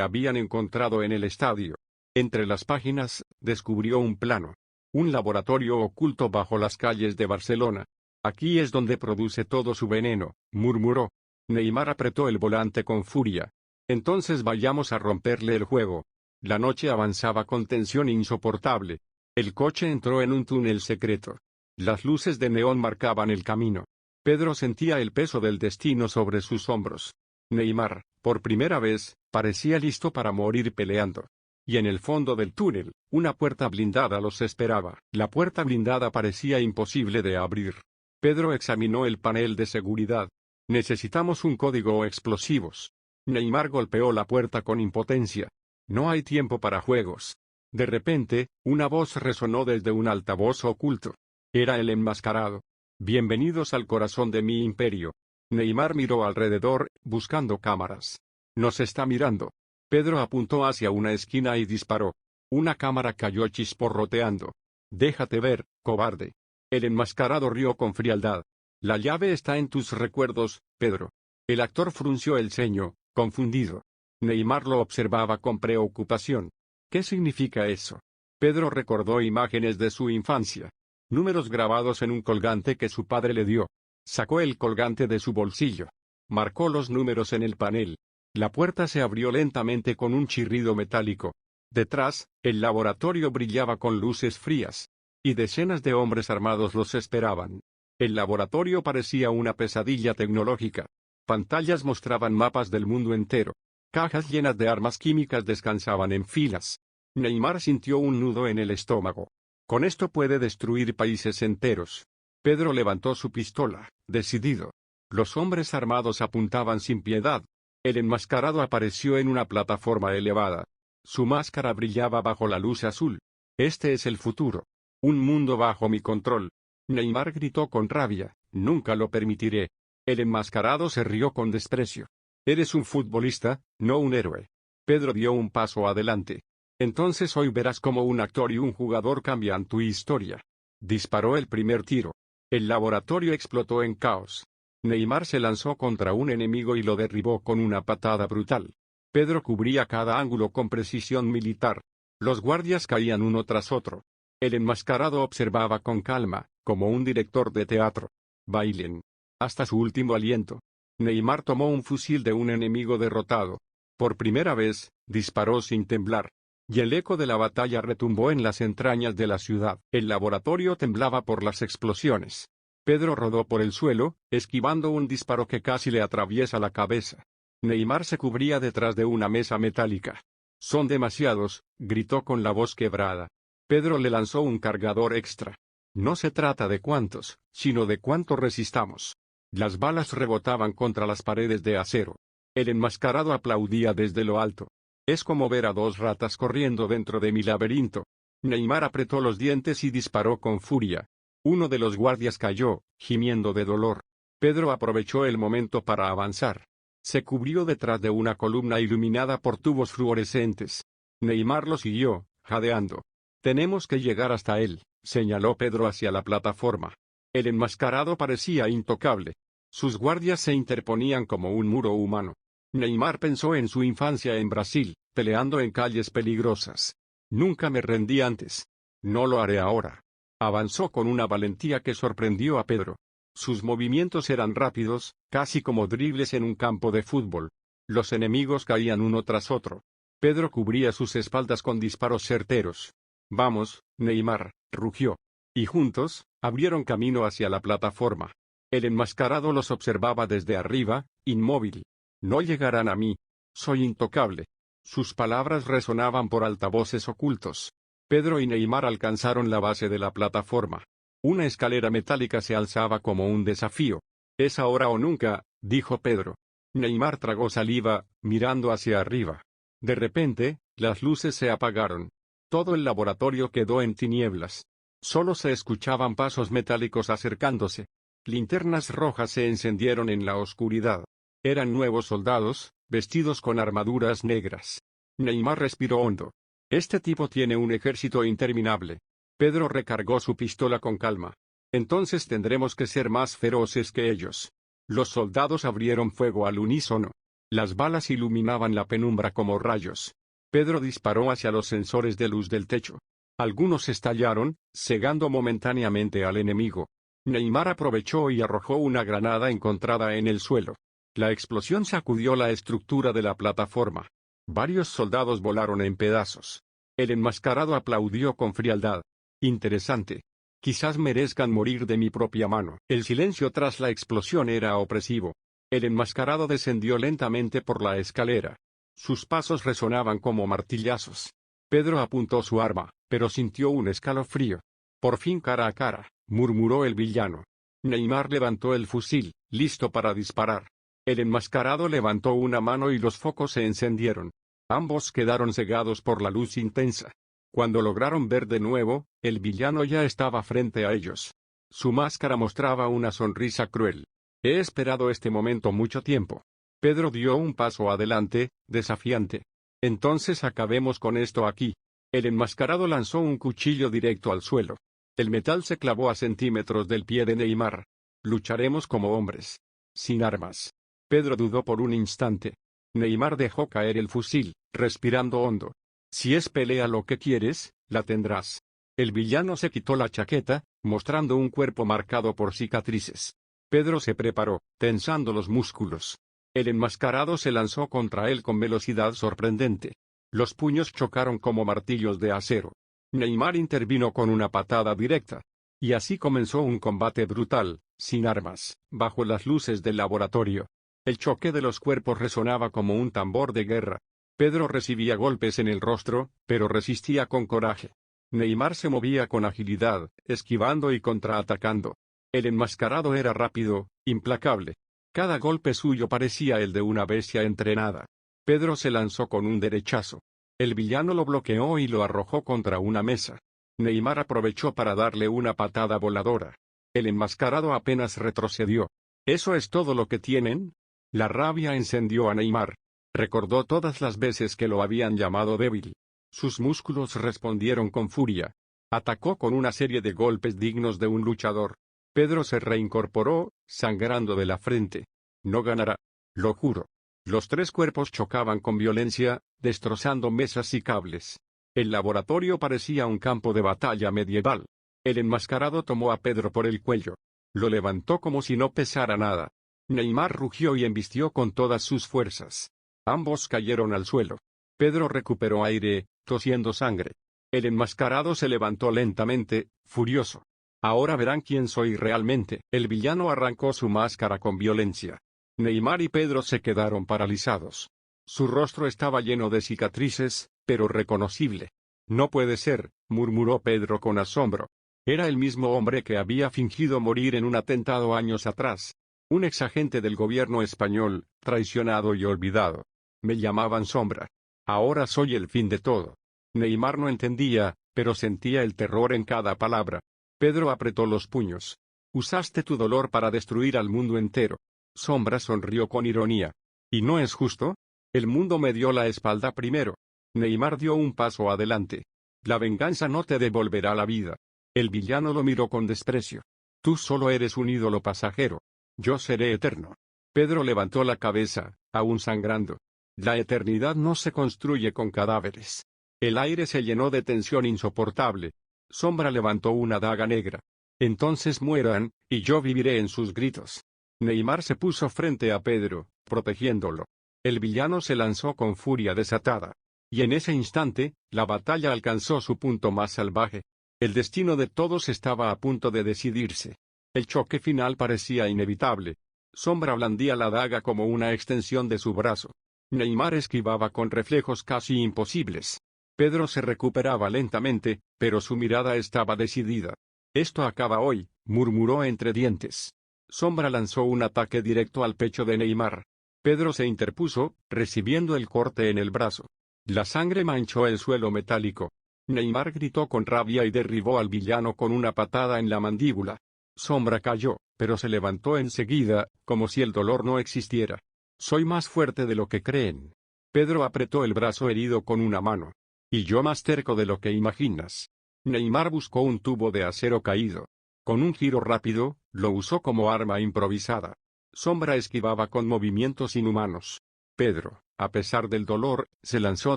habían encontrado en el estadio. Entre las páginas, descubrió un plano. Un laboratorio oculto bajo las calles de Barcelona. Aquí es donde produce todo su veneno, murmuró. Neymar apretó el volante con furia. Entonces vayamos a romperle el juego. La noche avanzaba con tensión insoportable. El coche entró en un túnel secreto. Las luces de neón marcaban el camino. Pedro sentía el peso del destino sobre sus hombros. Neymar, por primera vez, parecía listo para morir peleando. Y en el fondo del túnel, una puerta blindada los esperaba. La puerta blindada parecía imposible de abrir. Pedro examinó el panel de seguridad. Necesitamos un código o explosivos. Neymar golpeó la puerta con impotencia. No hay tiempo para juegos. De repente, una voz resonó desde un altavoz oculto. Era el enmascarado. Bienvenidos al corazón de mi imperio. Neymar miró alrededor, buscando cámaras. Nos está mirando. Pedro apuntó hacia una esquina y disparó. Una cámara cayó chisporroteando. Déjate ver, cobarde. El enmascarado rió con frialdad. La llave está en tus recuerdos, Pedro. El actor frunció el ceño, confundido. Neymar lo observaba con preocupación. ¿Qué significa eso? Pedro recordó imágenes de su infancia. Números grabados en un colgante que su padre le dio. Sacó el colgante de su bolsillo. Marcó los números en el panel. La puerta se abrió lentamente con un chirrido metálico. Detrás, el laboratorio brillaba con luces frías. Y decenas de hombres armados los esperaban. El laboratorio parecía una pesadilla tecnológica. Pantallas mostraban mapas del mundo entero. Cajas llenas de armas químicas descansaban en filas. Neymar sintió un nudo en el estómago. Con esto puede destruir países enteros. Pedro levantó su pistola, decidido. Los hombres armados apuntaban sin piedad. El enmascarado apareció en una plataforma elevada. Su máscara brillaba bajo la luz azul. Este es el futuro. Un mundo bajo mi control. Neymar gritó con rabia, nunca lo permitiré. El enmascarado se rió con desprecio. Eres un futbolista, no un héroe. Pedro dio un paso adelante. Entonces hoy verás cómo un actor y un jugador cambian tu historia. Disparó el primer tiro. El laboratorio explotó en caos. Neymar se lanzó contra un enemigo y lo derribó con una patada brutal. Pedro cubría cada ángulo con precisión militar. Los guardias caían uno tras otro. El enmascarado observaba con calma, como un director de teatro. Bailen. Hasta su último aliento. Neymar tomó un fusil de un enemigo derrotado. Por primera vez, disparó sin temblar. Y el eco de la batalla retumbó en las entrañas de la ciudad. El laboratorio temblaba por las explosiones. Pedro rodó por el suelo, esquivando un disparo que casi le atraviesa la cabeza. Neymar se cubría detrás de una mesa metálica. Son demasiados, gritó con la voz quebrada. Pedro le lanzó un cargador extra. No se trata de cuántos, sino de cuánto resistamos. Las balas rebotaban contra las paredes de acero. El enmascarado aplaudía desde lo alto. Es como ver a dos ratas corriendo dentro de mi laberinto. Neymar apretó los dientes y disparó con furia. Uno de los guardias cayó, gimiendo de dolor. Pedro aprovechó el momento para avanzar. Se cubrió detrás de una columna iluminada por tubos fluorescentes. Neymar lo siguió, jadeando. Tenemos que llegar hasta él, señaló Pedro hacia la plataforma. El enmascarado parecía intocable. Sus guardias se interponían como un muro humano. Neymar pensó en su infancia en Brasil, peleando en calles peligrosas. Nunca me rendí antes. No lo haré ahora. Avanzó con una valentía que sorprendió a Pedro. Sus movimientos eran rápidos, casi como dribles en un campo de fútbol. Los enemigos caían uno tras otro. Pedro cubría sus espaldas con disparos certeros. Vamos, Neymar, rugió. Y juntos, abrieron camino hacia la plataforma. El enmascarado los observaba desde arriba, inmóvil. No llegarán a mí. Soy intocable. Sus palabras resonaban por altavoces ocultos. Pedro y Neymar alcanzaron la base de la plataforma. Una escalera metálica se alzaba como un desafío. Es ahora o nunca, dijo Pedro. Neymar tragó saliva, mirando hacia arriba. De repente, las luces se apagaron. Todo el laboratorio quedó en tinieblas. Solo se escuchaban pasos metálicos acercándose. Linternas rojas se encendieron en la oscuridad. Eran nuevos soldados, vestidos con armaduras negras. Neymar respiró hondo. Este tipo tiene un ejército interminable. Pedro recargó su pistola con calma. Entonces tendremos que ser más feroces que ellos. Los soldados abrieron fuego al unísono. Las balas iluminaban la penumbra como rayos. Pedro disparó hacia los sensores de luz del techo. Algunos estallaron, cegando momentáneamente al enemigo. Neymar aprovechó y arrojó una granada encontrada en el suelo. La explosión sacudió la estructura de la plataforma. Varios soldados volaron en pedazos. El enmascarado aplaudió con frialdad. Interesante. Quizás merezcan morir de mi propia mano. El silencio tras la explosión era opresivo. El enmascarado descendió lentamente por la escalera. Sus pasos resonaban como martillazos. Pedro apuntó su arma, pero sintió un escalofrío. Por fin cara a cara, murmuró el villano. Neymar levantó el fusil, listo para disparar. El enmascarado levantó una mano y los focos se encendieron. Ambos quedaron cegados por la luz intensa. Cuando lograron ver de nuevo, el villano ya estaba frente a ellos. Su máscara mostraba una sonrisa cruel. He esperado este momento mucho tiempo. Pedro dio un paso adelante, desafiante. Entonces acabemos con esto aquí. El enmascarado lanzó un cuchillo directo al suelo. El metal se clavó a centímetros del pie de Neymar. Lucharemos como hombres. Sin armas. Pedro dudó por un instante. Neymar dejó caer el fusil, respirando hondo. Si es pelea lo que quieres, la tendrás. El villano se quitó la chaqueta, mostrando un cuerpo marcado por cicatrices. Pedro se preparó, tensando los músculos. El enmascarado se lanzó contra él con velocidad sorprendente. Los puños chocaron como martillos de acero. Neymar intervino con una patada directa. Y así comenzó un combate brutal, sin armas, bajo las luces del laboratorio. El choque de los cuerpos resonaba como un tambor de guerra. Pedro recibía golpes en el rostro, pero resistía con coraje. Neymar se movía con agilidad, esquivando y contraatacando. El enmascarado era rápido, implacable. Cada golpe suyo parecía el de una bestia entrenada. Pedro se lanzó con un derechazo. El villano lo bloqueó y lo arrojó contra una mesa. Neymar aprovechó para darle una patada voladora. El enmascarado apenas retrocedió. ¿Eso es todo lo que tienen? La rabia encendió a Neymar. Recordó todas las veces que lo habían llamado débil. Sus músculos respondieron con furia. Atacó con una serie de golpes dignos de un luchador. Pedro se reincorporó, sangrando de la frente. No ganará. Lo juro. Los tres cuerpos chocaban con violencia, destrozando mesas y cables. El laboratorio parecía un campo de batalla medieval. El enmascarado tomó a Pedro por el cuello. Lo levantó como si no pesara nada. Neymar rugió y embistió con todas sus fuerzas. Ambos cayeron al suelo. Pedro recuperó aire, tosiendo sangre. El enmascarado se levantó lentamente, furioso. Ahora verán quién soy realmente. El villano arrancó su máscara con violencia. Neymar y Pedro se quedaron paralizados. Su rostro estaba lleno de cicatrices, pero reconocible. No puede ser, murmuró Pedro con asombro. Era el mismo hombre que había fingido morir en un atentado años atrás. Un exagente del gobierno español, traicionado y olvidado. Me llamaban Sombra. Ahora soy el fin de todo. Neymar no entendía, pero sentía el terror en cada palabra. Pedro apretó los puños. Usaste tu dolor para destruir al mundo entero. Sombra sonrió con ironía. ¿Y no es justo? El mundo me dio la espalda primero. Neymar dio un paso adelante. La venganza no te devolverá la vida. El villano lo miró con desprecio. Tú solo eres un ídolo pasajero. Yo seré eterno. Pedro levantó la cabeza, aún sangrando. La eternidad no se construye con cadáveres. El aire se llenó de tensión insoportable. Sombra levantó una daga negra. Entonces mueran, y yo viviré en sus gritos. Neymar se puso frente a Pedro, protegiéndolo. El villano se lanzó con furia desatada. Y en ese instante, la batalla alcanzó su punto más salvaje. El destino de todos estaba a punto de decidirse. El choque final parecía inevitable. Sombra blandía la daga como una extensión de su brazo. Neymar esquivaba con reflejos casi imposibles. Pedro se recuperaba lentamente, pero su mirada estaba decidida. Esto acaba hoy, murmuró entre dientes. Sombra lanzó un ataque directo al pecho de Neymar. Pedro se interpuso, recibiendo el corte en el brazo. La sangre manchó el suelo metálico. Neymar gritó con rabia y derribó al villano con una patada en la mandíbula. Sombra cayó, pero se levantó enseguida, como si el dolor no existiera. Soy más fuerte de lo que creen. Pedro apretó el brazo herido con una mano. Y yo más terco de lo que imaginas. Neymar buscó un tubo de acero caído. Con un giro rápido, lo usó como arma improvisada. Sombra esquivaba con movimientos inhumanos. Pedro, a pesar del dolor, se lanzó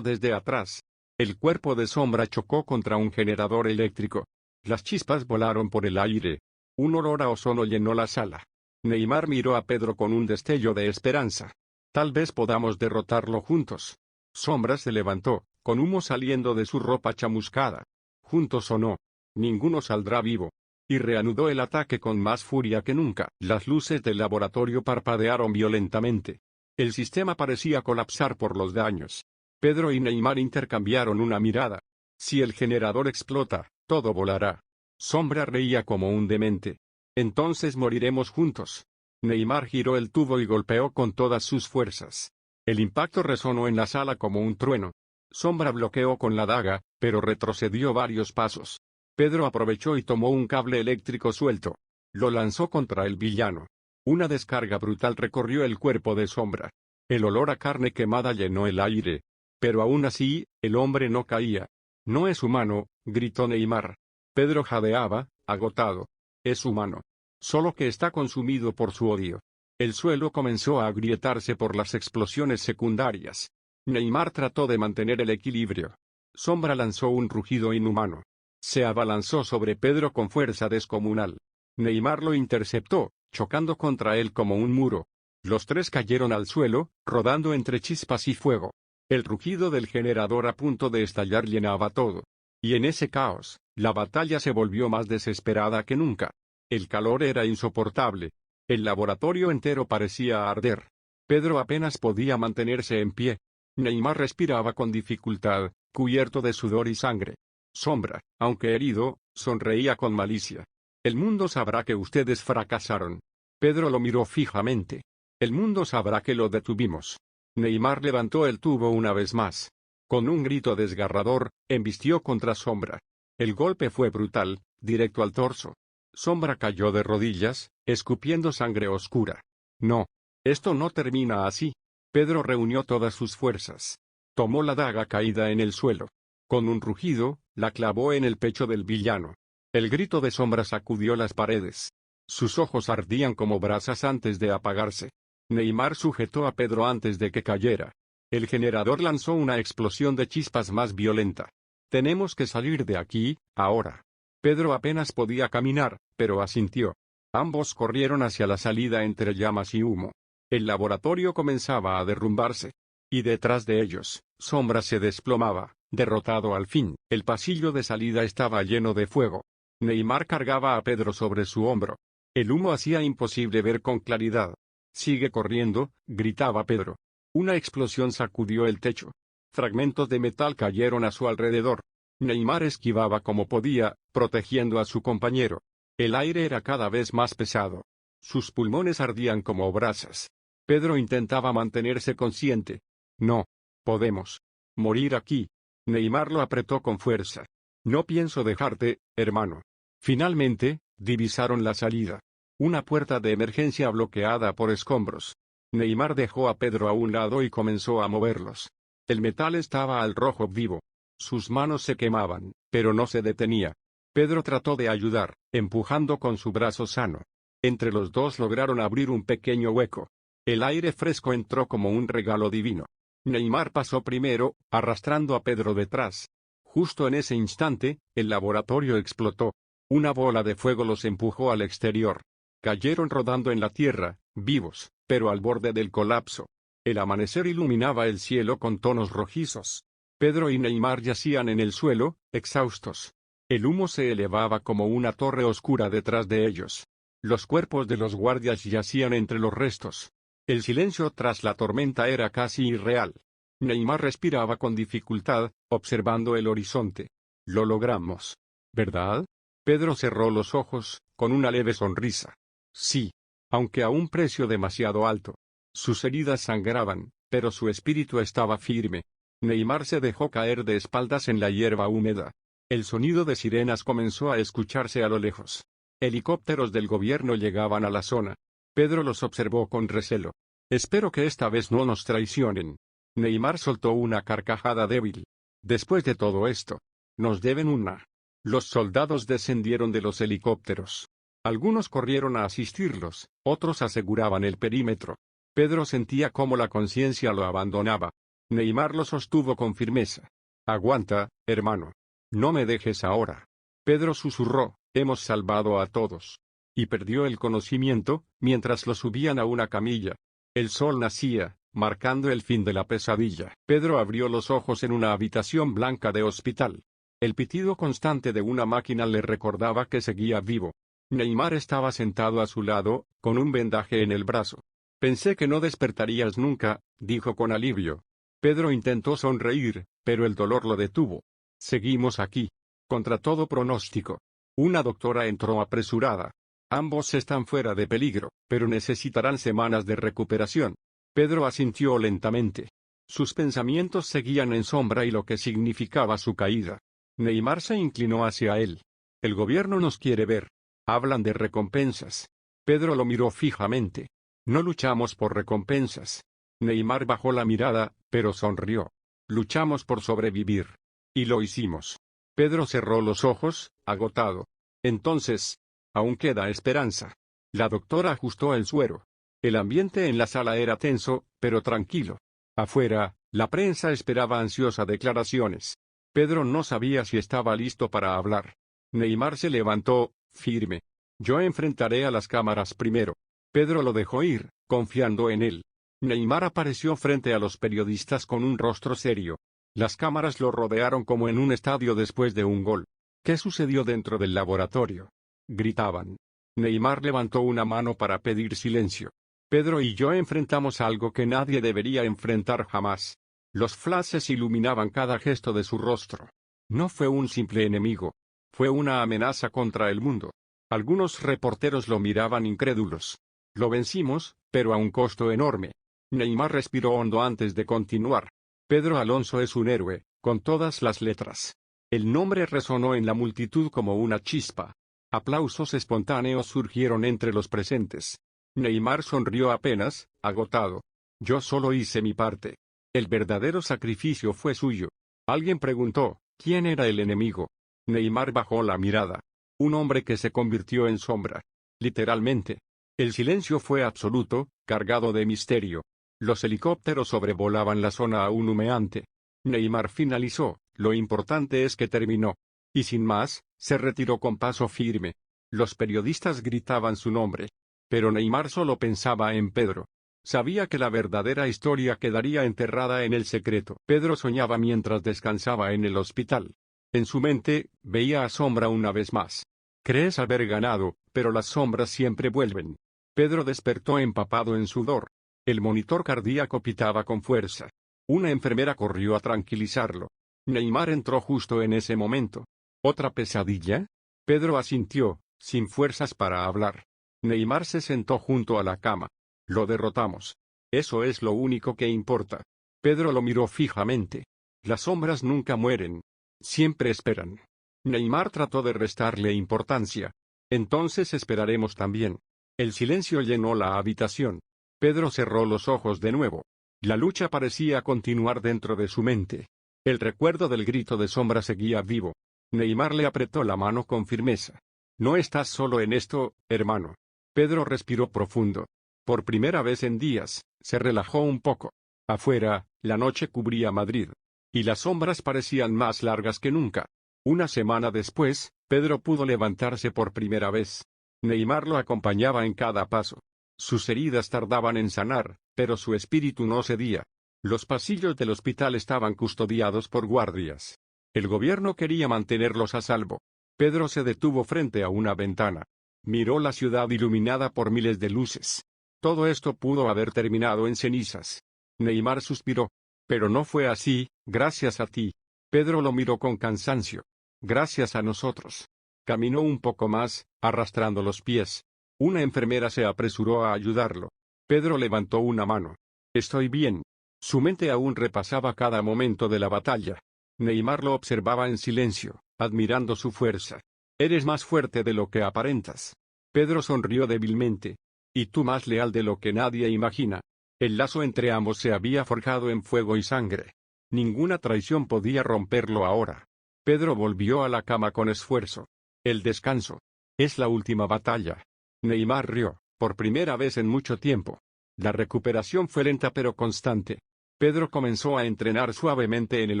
desde atrás. El cuerpo de Sombra chocó contra un generador eléctrico. Las chispas volaron por el aire. Un olor a ozono llenó la sala. Neymar miró a Pedro con un destello de esperanza. Tal vez podamos derrotarlo juntos. Sombra se levantó, con humo saliendo de su ropa chamuscada. Juntos o no, ninguno saldrá vivo. Y reanudó el ataque con más furia que nunca. Las luces del laboratorio parpadearon violentamente. El sistema parecía colapsar por los daños. Pedro y Neymar intercambiaron una mirada. Si el generador explota, todo volará. Sombra reía como un demente. Entonces moriremos juntos. Neymar giró el tubo y golpeó con todas sus fuerzas. El impacto resonó en la sala como un trueno. Sombra bloqueó con la daga, pero retrocedió varios pasos. Pedro aprovechó y tomó un cable eléctrico suelto. Lo lanzó contra el villano. Una descarga brutal recorrió el cuerpo de Sombra. El olor a carne quemada llenó el aire. Pero aún así, el hombre no caía. No es humano, gritó Neymar. Pedro jadeaba, agotado. Es humano. Solo que está consumido por su odio. El suelo comenzó a agrietarse por las explosiones secundarias. Neymar trató de mantener el equilibrio. Sombra lanzó un rugido inhumano. Se abalanzó sobre Pedro con fuerza descomunal. Neymar lo interceptó, chocando contra él como un muro. Los tres cayeron al suelo, rodando entre chispas y fuego. El rugido del generador a punto de estallar llenaba todo. Y en ese caos, la batalla se volvió más desesperada que nunca. El calor era insoportable. El laboratorio entero parecía arder. Pedro apenas podía mantenerse en pie. Neymar respiraba con dificultad, cubierto de sudor y sangre. Sombra, aunque herido, sonreía con malicia. El mundo sabrá que ustedes fracasaron. Pedro lo miró fijamente. El mundo sabrá que lo detuvimos. Neymar levantó el tubo una vez más. Con un grito desgarrador, embistió contra Sombra. El golpe fue brutal, directo al torso. Sombra cayó de rodillas, escupiendo sangre oscura. No. Esto no termina así. Pedro reunió todas sus fuerzas. Tomó la daga caída en el suelo. Con un rugido, la clavó en el pecho del villano. El grito de Sombra sacudió las paredes. Sus ojos ardían como brasas antes de apagarse. Neymar sujetó a Pedro antes de que cayera. El generador lanzó una explosión de chispas más violenta. Tenemos que salir de aquí, ahora. Pedro apenas podía caminar, pero asintió. Ambos corrieron hacia la salida entre llamas y humo. El laboratorio comenzaba a derrumbarse. Y detrás de ellos, Sombra se desplomaba, derrotado al fin. El pasillo de salida estaba lleno de fuego. Neymar cargaba a Pedro sobre su hombro. El humo hacía imposible ver con claridad. Sigue corriendo, gritaba Pedro. Una explosión sacudió el techo. Fragmentos de metal cayeron a su alrededor. Neymar esquivaba como podía, protegiendo a su compañero. El aire era cada vez más pesado. Sus pulmones ardían como brasas. Pedro intentaba mantenerse consciente. No. Podemos morir aquí. Neymar lo apretó con fuerza. No pienso dejarte, hermano. Finalmente, divisaron la salida. Una puerta de emergencia bloqueada por escombros. Neymar dejó a Pedro a un lado y comenzó a moverlos. El metal estaba al rojo vivo. Sus manos se quemaban, pero no se detenía. Pedro trató de ayudar, empujando con su brazo sano. Entre los dos lograron abrir un pequeño hueco. El aire fresco entró como un regalo divino. Neymar pasó primero, arrastrando a Pedro detrás. Justo en ese instante, el laboratorio explotó. Una bola de fuego los empujó al exterior. Cayeron rodando en la tierra, vivos, pero al borde del colapso. El amanecer iluminaba el cielo con tonos rojizos. Pedro y Neymar yacían en el suelo, exhaustos. El humo se elevaba como una torre oscura detrás de ellos. Los cuerpos de los guardias yacían entre los restos. El silencio tras la tormenta era casi irreal. Neymar respiraba con dificultad, observando el horizonte. Lo logramos. ¿Verdad? Pedro cerró los ojos, con una leve sonrisa. Sí. Aunque a un precio demasiado alto. Sus heridas sangraban, pero su espíritu estaba firme. Neymar se dejó caer de espaldas en la hierba húmeda. El sonido de sirenas comenzó a escucharse a lo lejos. Helicópteros del gobierno llegaban a la zona. Pedro los observó con recelo. Espero que esta vez no nos traicionen. Neymar soltó una carcajada débil. Después de todo esto, nos deben una. Los soldados descendieron de los helicópteros. Algunos corrieron a asistirlos, otros aseguraban el perímetro. Pedro sentía cómo la conciencia lo abandonaba. Neymar lo sostuvo con firmeza. «Aguanta, hermano. No me dejes ahora». Pedro susurró, «Hemos salvado a todos». Y perdió el conocimiento, mientras lo subían a una camilla. El sol nacía, marcando el fin de la pesadilla. Pedro abrió los ojos en una habitación blanca de hospital. El pitido constante de una máquina le recordaba que seguía vivo. Neymar estaba sentado a su lado, con un vendaje en el brazo. «Pensé que no despertarías nunca», dijo con alivio. Pedro intentó sonreír, pero el dolor lo detuvo. «Seguimos aquí. Contra todo pronóstico». Una doctora entró apresurada. «Ambos están fuera de peligro, pero necesitarán semanas de recuperación». Pedro asintió lentamente. Sus pensamientos seguían en sombra y lo que significaba su caída. Neymar se inclinó hacia él. «El gobierno nos quiere ver. Hablan de recompensas». Pedro lo miró fijamente. «No luchamos por recompensas». Neymar bajó la mirada, pero sonrió. «Luchamos por sobrevivir. Y lo hicimos». Pedro cerró los ojos, agotado. «Entonces, aún queda esperanza». La doctora ajustó el suero. El ambiente en la sala era tenso, pero tranquilo. Afuera, la prensa esperaba ansiosa declaraciones. Pedro no sabía si estaba listo para hablar. Neymar se levantó, firme. «Yo enfrentaré a las cámaras primero». Pedro lo dejó ir, confiando en él. Neymar apareció frente a los periodistas con un rostro serio. Las cámaras lo rodearon como en un estadio después de un gol. «¿Qué sucedió dentro del laboratorio?», gritaban. Neymar levantó una mano para pedir silencio. «Pedro y yo enfrentamos algo que nadie debería enfrentar jamás». Los flashes iluminaban cada gesto de su rostro. No fue un simple enemigo. Fue una amenaza contra el mundo. Algunos reporteros lo miraban incrédulos. «Lo vencimos, pero a un costo enorme». Neymar respiró hondo antes de continuar. «Pedro Alonso es un héroe, con todas las letras». El nombre resonó en la multitud como una chispa. Aplausos espontáneos surgieron entre los presentes. Neymar sonrió apenas, agotado. «Yo solo hice mi parte. El verdadero sacrificio fue suyo». Alguien preguntó, ¿quién era el enemigo? Neymar bajó la mirada. «Un hombre que se convirtió en sombra». Literalmente. El silencio fue absoluto, cargado de misterio. Los helicópteros sobrevolaban la zona aún humeante. Neymar finalizó, «Lo importante es que terminó». Y sin más, se retiró con paso firme. Los periodistas gritaban su nombre. Pero Neymar solo pensaba en Pedro. Sabía que la verdadera historia quedaría enterrada en el secreto. Pedro soñaba mientras descansaba en el hospital. En su mente, veía a Sombra una vez más. «Crees haber ganado, pero las sombras siempre vuelven». Pedro despertó empapado en sudor. El monitor cardíaco pitaba con fuerza. Una enfermera corrió a tranquilizarlo. Neymar entró justo en ese momento. ¿Otra pesadilla? Pedro asintió, sin fuerzas para hablar. Neymar se sentó junto a la cama. «Lo derrotamos. Eso es lo único que importa». Pedro lo miró fijamente. «Las sombras nunca mueren. Siempre esperan». Neymar trató de restarle importancia. «Entonces esperaremos también». El silencio llenó la habitación. Pedro cerró los ojos de nuevo. La lucha parecía continuar dentro de su mente. El recuerdo del grito de Sombra seguía vivo. Neymar le apretó la mano con firmeza. «No estás solo en esto, hermano». Pedro respiró profundo. Por primera vez en días, se relajó un poco. Afuera, la noche cubría Madrid. Y las sombras parecían más largas que nunca. Una semana después, Pedro pudo levantarse por primera vez. Neymar lo acompañaba en cada paso. Sus heridas tardaban en sanar, pero su espíritu no cedía. Los pasillos del hospital estaban custodiados por guardias. El gobierno quería mantenerlos a salvo. Pedro se detuvo frente a una ventana. Miró la ciudad iluminada por miles de luces. Todo esto pudo haber terminado en cenizas. Neymar suspiró. «Pero no fue así, gracias a ti». Pedro lo miró con cansancio. «Gracias a nosotros». Caminó un poco más, arrastrando los pies. Una enfermera se apresuró a ayudarlo. Pedro levantó una mano. «Estoy bien». Su mente aún repasaba cada momento de la batalla. Neymar lo observaba en silencio, admirando su fuerza. «Eres más fuerte de lo que aparentas». Pedro sonrió débilmente. «Y tú más leal de lo que nadie imagina». El lazo entre ambos se había forjado en fuego y sangre. Ninguna traición podía romperlo ahora. Pedro volvió a la cama con esfuerzo. El descanso. Es la última batalla. Neymar rió, por primera vez en mucho tiempo. La recuperación fue lenta pero constante. Pedro comenzó a entrenar suavemente en el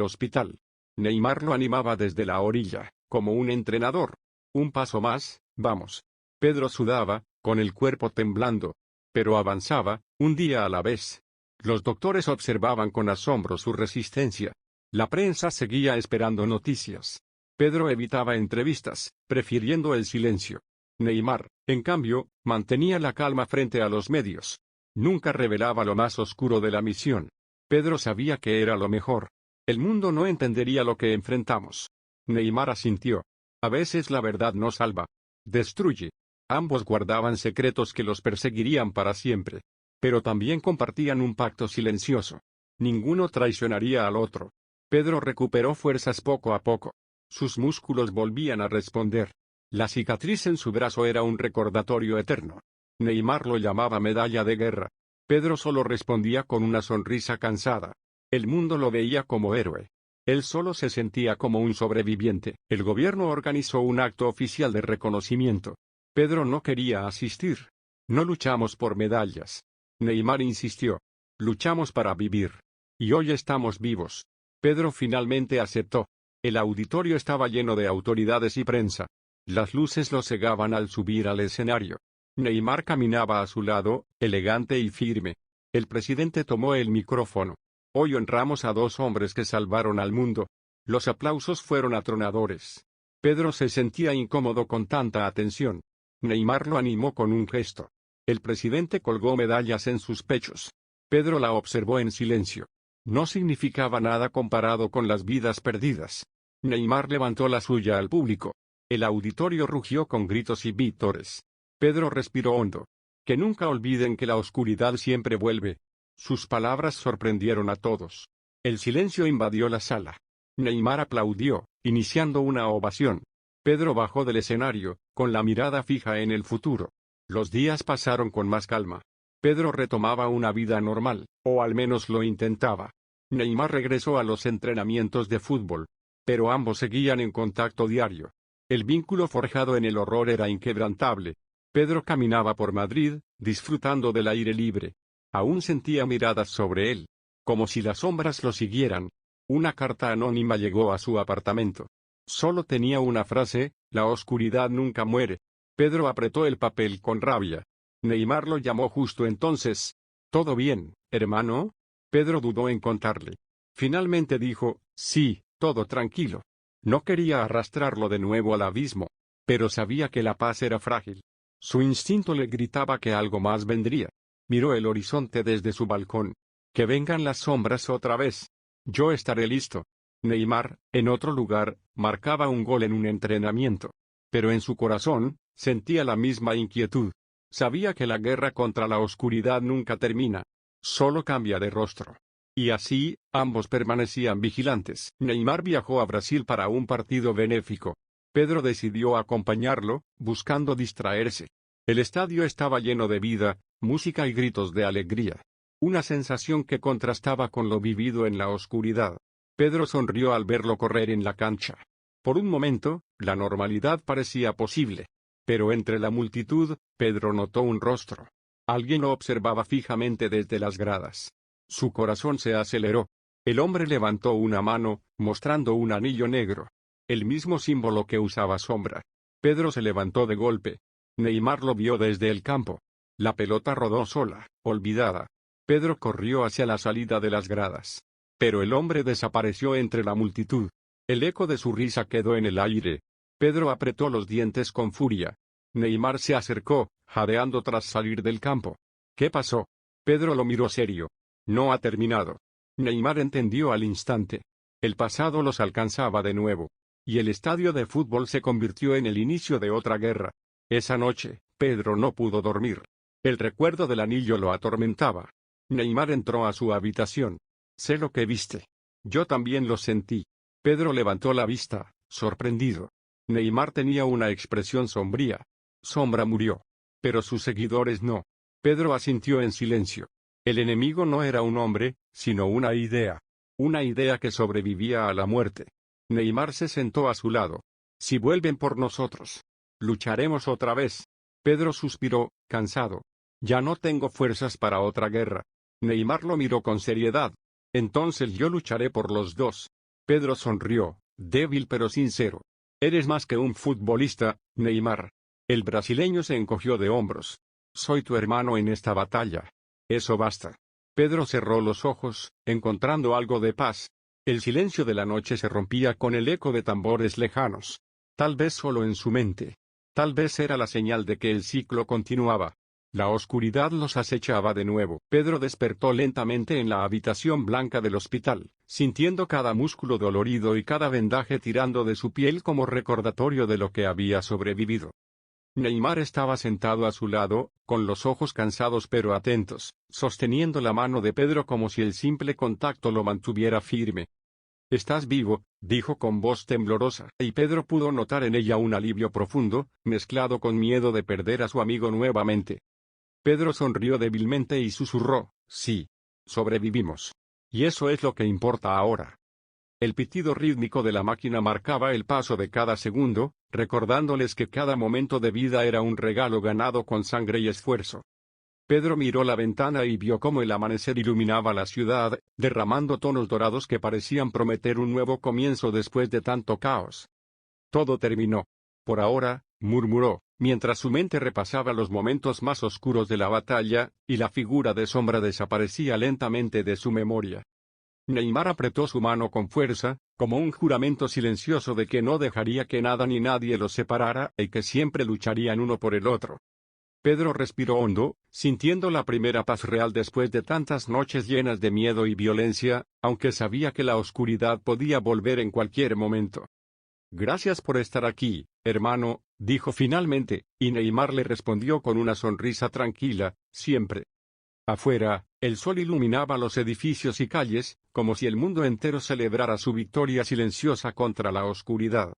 hospital. Neymar lo animaba desde la orilla, como un entrenador. Un paso más, vamos. Pedro sudaba, con el cuerpo temblando. Pero avanzaba, un día a la vez. Los doctores observaban con asombro su resistencia. La prensa seguía esperando noticias. Pedro evitaba entrevistas, prefiriendo el silencio. Neymar, en cambio, mantenía la calma frente a los medios. Nunca revelaba lo más oscuro de la misión. Pedro sabía que era lo mejor. El mundo no entendería lo que enfrentamos. Neymar asintió. A veces la verdad no salva. Destruye. Ambos guardaban secretos que los perseguirían para siempre. Pero también compartían un pacto silencioso. Ninguno traicionaría al otro. Pedro recuperó fuerzas poco a poco. Sus músculos volvían a responder. La cicatriz en su brazo era un recordatorio eterno. Neymar lo llamaba medalla de guerra. Pedro solo respondía con una sonrisa cansada. El mundo lo veía como héroe. Él solo se sentía como un sobreviviente. El gobierno organizó un acto oficial de reconocimiento. Pedro no quería asistir. No luchamos por medallas. Neymar insistió. Luchamos para vivir. Y hoy estamos vivos. Pedro finalmente aceptó. El auditorio estaba lleno de autoridades y prensa. Las luces lo cegaban al subir al escenario. Neymar caminaba a su lado, elegante y firme. El presidente tomó el micrófono. Hoy honramos a dos hombres que salvaron al mundo. Los aplausos fueron atronadores. Pedro se sentía incómodo con tanta atención. Neymar lo animó con un gesto. El presidente colgó medallas en sus pechos. Pedro la observó en silencio. No significaba nada comparado con las vidas perdidas. Neymar levantó la suya al público. El auditorio rugió con gritos y vítores. Pedro respiró hondo. Que nunca olviden que la oscuridad siempre vuelve. Sus palabras sorprendieron a todos. El silencio invadió la sala. Neymar aplaudió, iniciando una ovación. Pedro bajó del escenario, con la mirada fija en el futuro. Los días pasaron con más calma. Pedro retomaba una vida normal, o al menos lo intentaba. Neymar regresó a los entrenamientos de fútbol. Pero ambos seguían en contacto diario. El vínculo forjado en el horror era inquebrantable. Pedro caminaba por Madrid, disfrutando del aire libre. Aún sentía miradas sobre él. Como si las sombras lo siguieran. Una carta anónima llegó a su apartamento. Solo tenía una frase: la oscuridad nunca muere. Pedro apretó el papel con rabia. Neymar lo llamó justo entonces. ¿Todo bien, hermano? Pedro dudó en contarle. Finalmente dijo: sí, todo tranquilo. No quería arrastrarlo de nuevo al abismo. Pero sabía que la paz era frágil. Su instinto le gritaba que algo más vendría. Miró el horizonte desde su balcón. Que vengan las sombras otra vez. Yo estaré listo. Neymar, en otro lugar, marcaba un gol en un entrenamiento. Pero en su corazón, sentía la misma inquietud. Sabía que la guerra contra la oscuridad nunca termina. Solo cambia de rostro. Y así, ambos permanecían vigilantes. Neymar viajó a Brasil para un partido benéfico. Pedro decidió acompañarlo, buscando distraerse. El estadio estaba lleno de vida, música y gritos de alegría. Una sensación que contrastaba con lo vivido en la oscuridad. Pedro sonrió al verlo correr en la cancha. Por un momento, la normalidad parecía posible. Pero entre la multitud, Pedro notó un rostro. Alguien lo observaba fijamente desde las gradas. Su corazón se aceleró. El hombre levantó una mano, mostrando un anillo negro. El mismo símbolo que usaba Sombra. Pedro se levantó de golpe. Neymar lo vio desde el campo. La pelota rodó sola, olvidada. Pedro corrió hacia la salida de las gradas. Pero el hombre desapareció entre la multitud. El eco de su risa quedó en el aire. Pedro apretó los dientes con furia. Neymar se acercó, jadeando tras salir del campo. ¿Qué pasó? Pedro lo miró serio. No ha terminado. Neymar entendió al instante. El pasado los alcanzaba de nuevo. Y el estadio de fútbol se convirtió en el inicio de otra guerra. Esa noche, Pedro no pudo dormir. El recuerdo del anillo lo atormentaba. Neymar entró a su habitación. Sé lo que viste. Yo también lo sentí. Pedro levantó la vista, sorprendido. Neymar tenía una expresión sombría. Sombra murió. Pero sus seguidores no. Pedro asintió en silencio. El enemigo no era un hombre, sino una idea. Una idea que sobrevivía a la muerte. Neymar se sentó a su lado. Si vuelven por nosotros. lucharemos otra vez. Pedro suspiró, cansado. Ya no tengo fuerzas para otra guerra. Neymar lo miró con seriedad. Entonces yo lucharé por los dos. Pedro sonrió, débil pero sincero. Eres más que un futbolista, Neymar. El brasileño se encogió de hombros. Soy tu hermano en esta batalla. Eso basta. Pedro cerró los ojos, encontrando algo de paz. El silencio de la noche se rompía con el eco de tambores lejanos. Tal vez solo en su mente. Tal vez era la señal de que el ciclo continuaba. La oscuridad los acechaba de nuevo. Pedro despertó lentamente en la habitación blanca del hospital, sintiendo cada músculo dolorido y cada vendaje tirando de su piel como recordatorio de lo que había sobrevivido. Neymar estaba sentado a su lado, con los ojos cansados pero atentos, sosteniendo la mano de Pedro como si el simple contacto lo mantuviera firme. «Estás vivo», dijo con voz temblorosa, y Pedro pudo notar en ella un alivio profundo, mezclado con miedo de perder a su amigo nuevamente. Pedro sonrió débilmente y susurró, «Sí. Sobrevivimos. Y eso es lo que importa ahora». El pitido rítmico de la máquina marcaba el paso de cada segundo, recordándoles que cada momento de vida era un regalo ganado con sangre y esfuerzo. Pedro miró la ventana y vio cómo el amanecer iluminaba la ciudad, derramando tonos dorados que parecían prometer un nuevo comienzo después de tanto caos. Todo terminó. Por ahora, murmuró, mientras su mente repasaba los momentos más oscuros de la batalla, y la figura de sombra desaparecía lentamente de su memoria. Neymar apretó su mano con fuerza, como un juramento silencioso de que no dejaría que nada ni nadie los separara y que siempre lucharían uno por el otro. Pedro respiró hondo, sintiendo la primera paz real después de tantas noches llenas de miedo y violencia, aunque sabía que la oscuridad podía volver en cualquier momento. «Gracias por estar aquí, hermano», dijo finalmente, y Neymar le respondió con una sonrisa tranquila, «siempre». Afuera, el sol iluminaba los edificios y calles, como si el mundo entero celebrara su victoria silenciosa contra la oscuridad.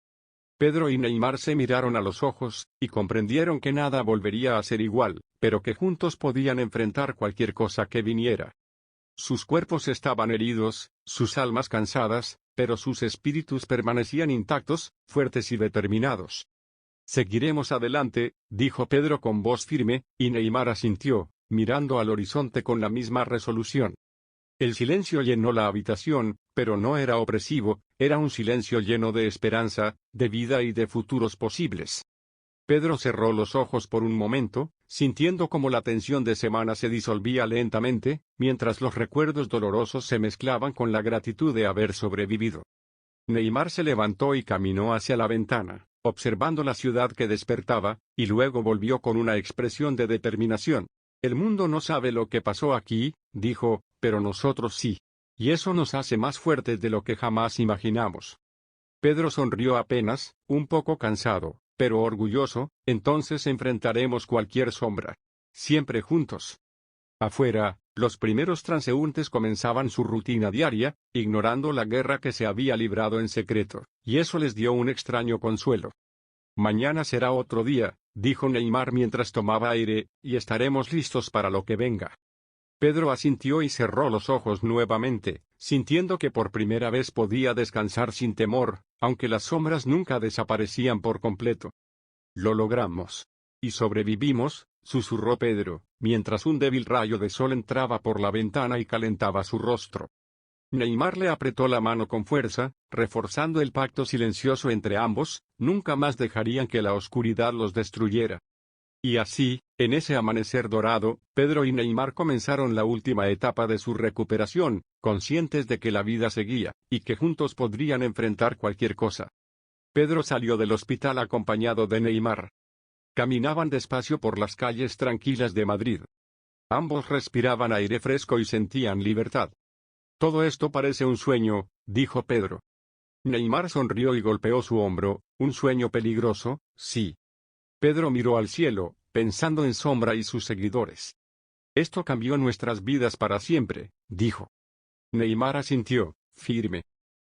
Pedro y Neymar se miraron a los ojos, y comprendieron que nada volvería a ser igual, pero que juntos podían enfrentar cualquier cosa que viniera. Sus cuerpos estaban heridos, sus almas cansadas, pero sus espíritus permanecían intactos, fuertes y determinados. «Seguiremos adelante», dijo Pedro con voz firme, y Neymar asintió, mirando al horizonte con la misma resolución. El silencio llenó la habitación, pero no era opresivo, era un silencio lleno de esperanza, de vida y de futuros posibles. Pedro cerró los ojos por un momento, sintiendo como la tensión de semana se disolvía lentamente, mientras los recuerdos dolorosos se mezclaban con la gratitud de haber sobrevivido. Neymar se levantó y caminó hacia la ventana, observando la ciudad que despertaba, y luego volvió con una expresión de determinación. «El mundo no sabe lo que pasó aquí», dijo, «pero nosotros sí. Y eso nos hace más fuertes de lo que jamás imaginamos». Pedro sonrió apenas, un poco cansado, pero orgulloso. «Entonces enfrentaremos cualquier sombra. Siempre juntos». Afuera, los primeros transeúntes comenzaban su rutina diaria, ignorando la guerra que se había librado en secreto, y eso les dio un extraño consuelo. «Mañana será otro día», dijo Neymar mientras tomaba aire, «y estaremos listos para lo que venga». Pedro asintió y cerró los ojos nuevamente, sintiendo que por primera vez podía descansar sin temor, aunque las sombras nunca desaparecían por completo. «Lo logramos. Y sobrevivimos», susurró Pedro, mientras un débil rayo de sol entraba por la ventana y calentaba su rostro. Neymar le apretó la mano con fuerza, reforzando el pacto silencioso entre ambos. Nunca más dejarían que la oscuridad los destruyera. Y así, en ese amanecer dorado, Pedro y Neymar comenzaron la última etapa de su recuperación, conscientes de que la vida seguía, y que juntos podrían enfrentar cualquier cosa. Pedro salió del hospital acompañado de Neymar. Caminaban despacio por las calles tranquilas de Madrid. Ambos respiraban aire fresco y sentían libertad. «Todo esto parece un sueño», dijo Pedro. Neymar sonrió y golpeó su hombro. «Un sueño peligroso, sí». Pedro miró al cielo, pensando en Sombra y sus seguidores. «Esto cambió nuestras vidas para siempre», dijo. Neymar asintió, firme.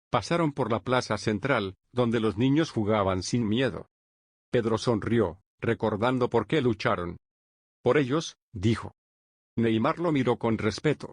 Pasaron por la plaza central, donde los niños jugaban sin miedo. Pedro sonrió, recordando por qué lucharon. «Por ellos», dijo. Neymar lo miró con respeto.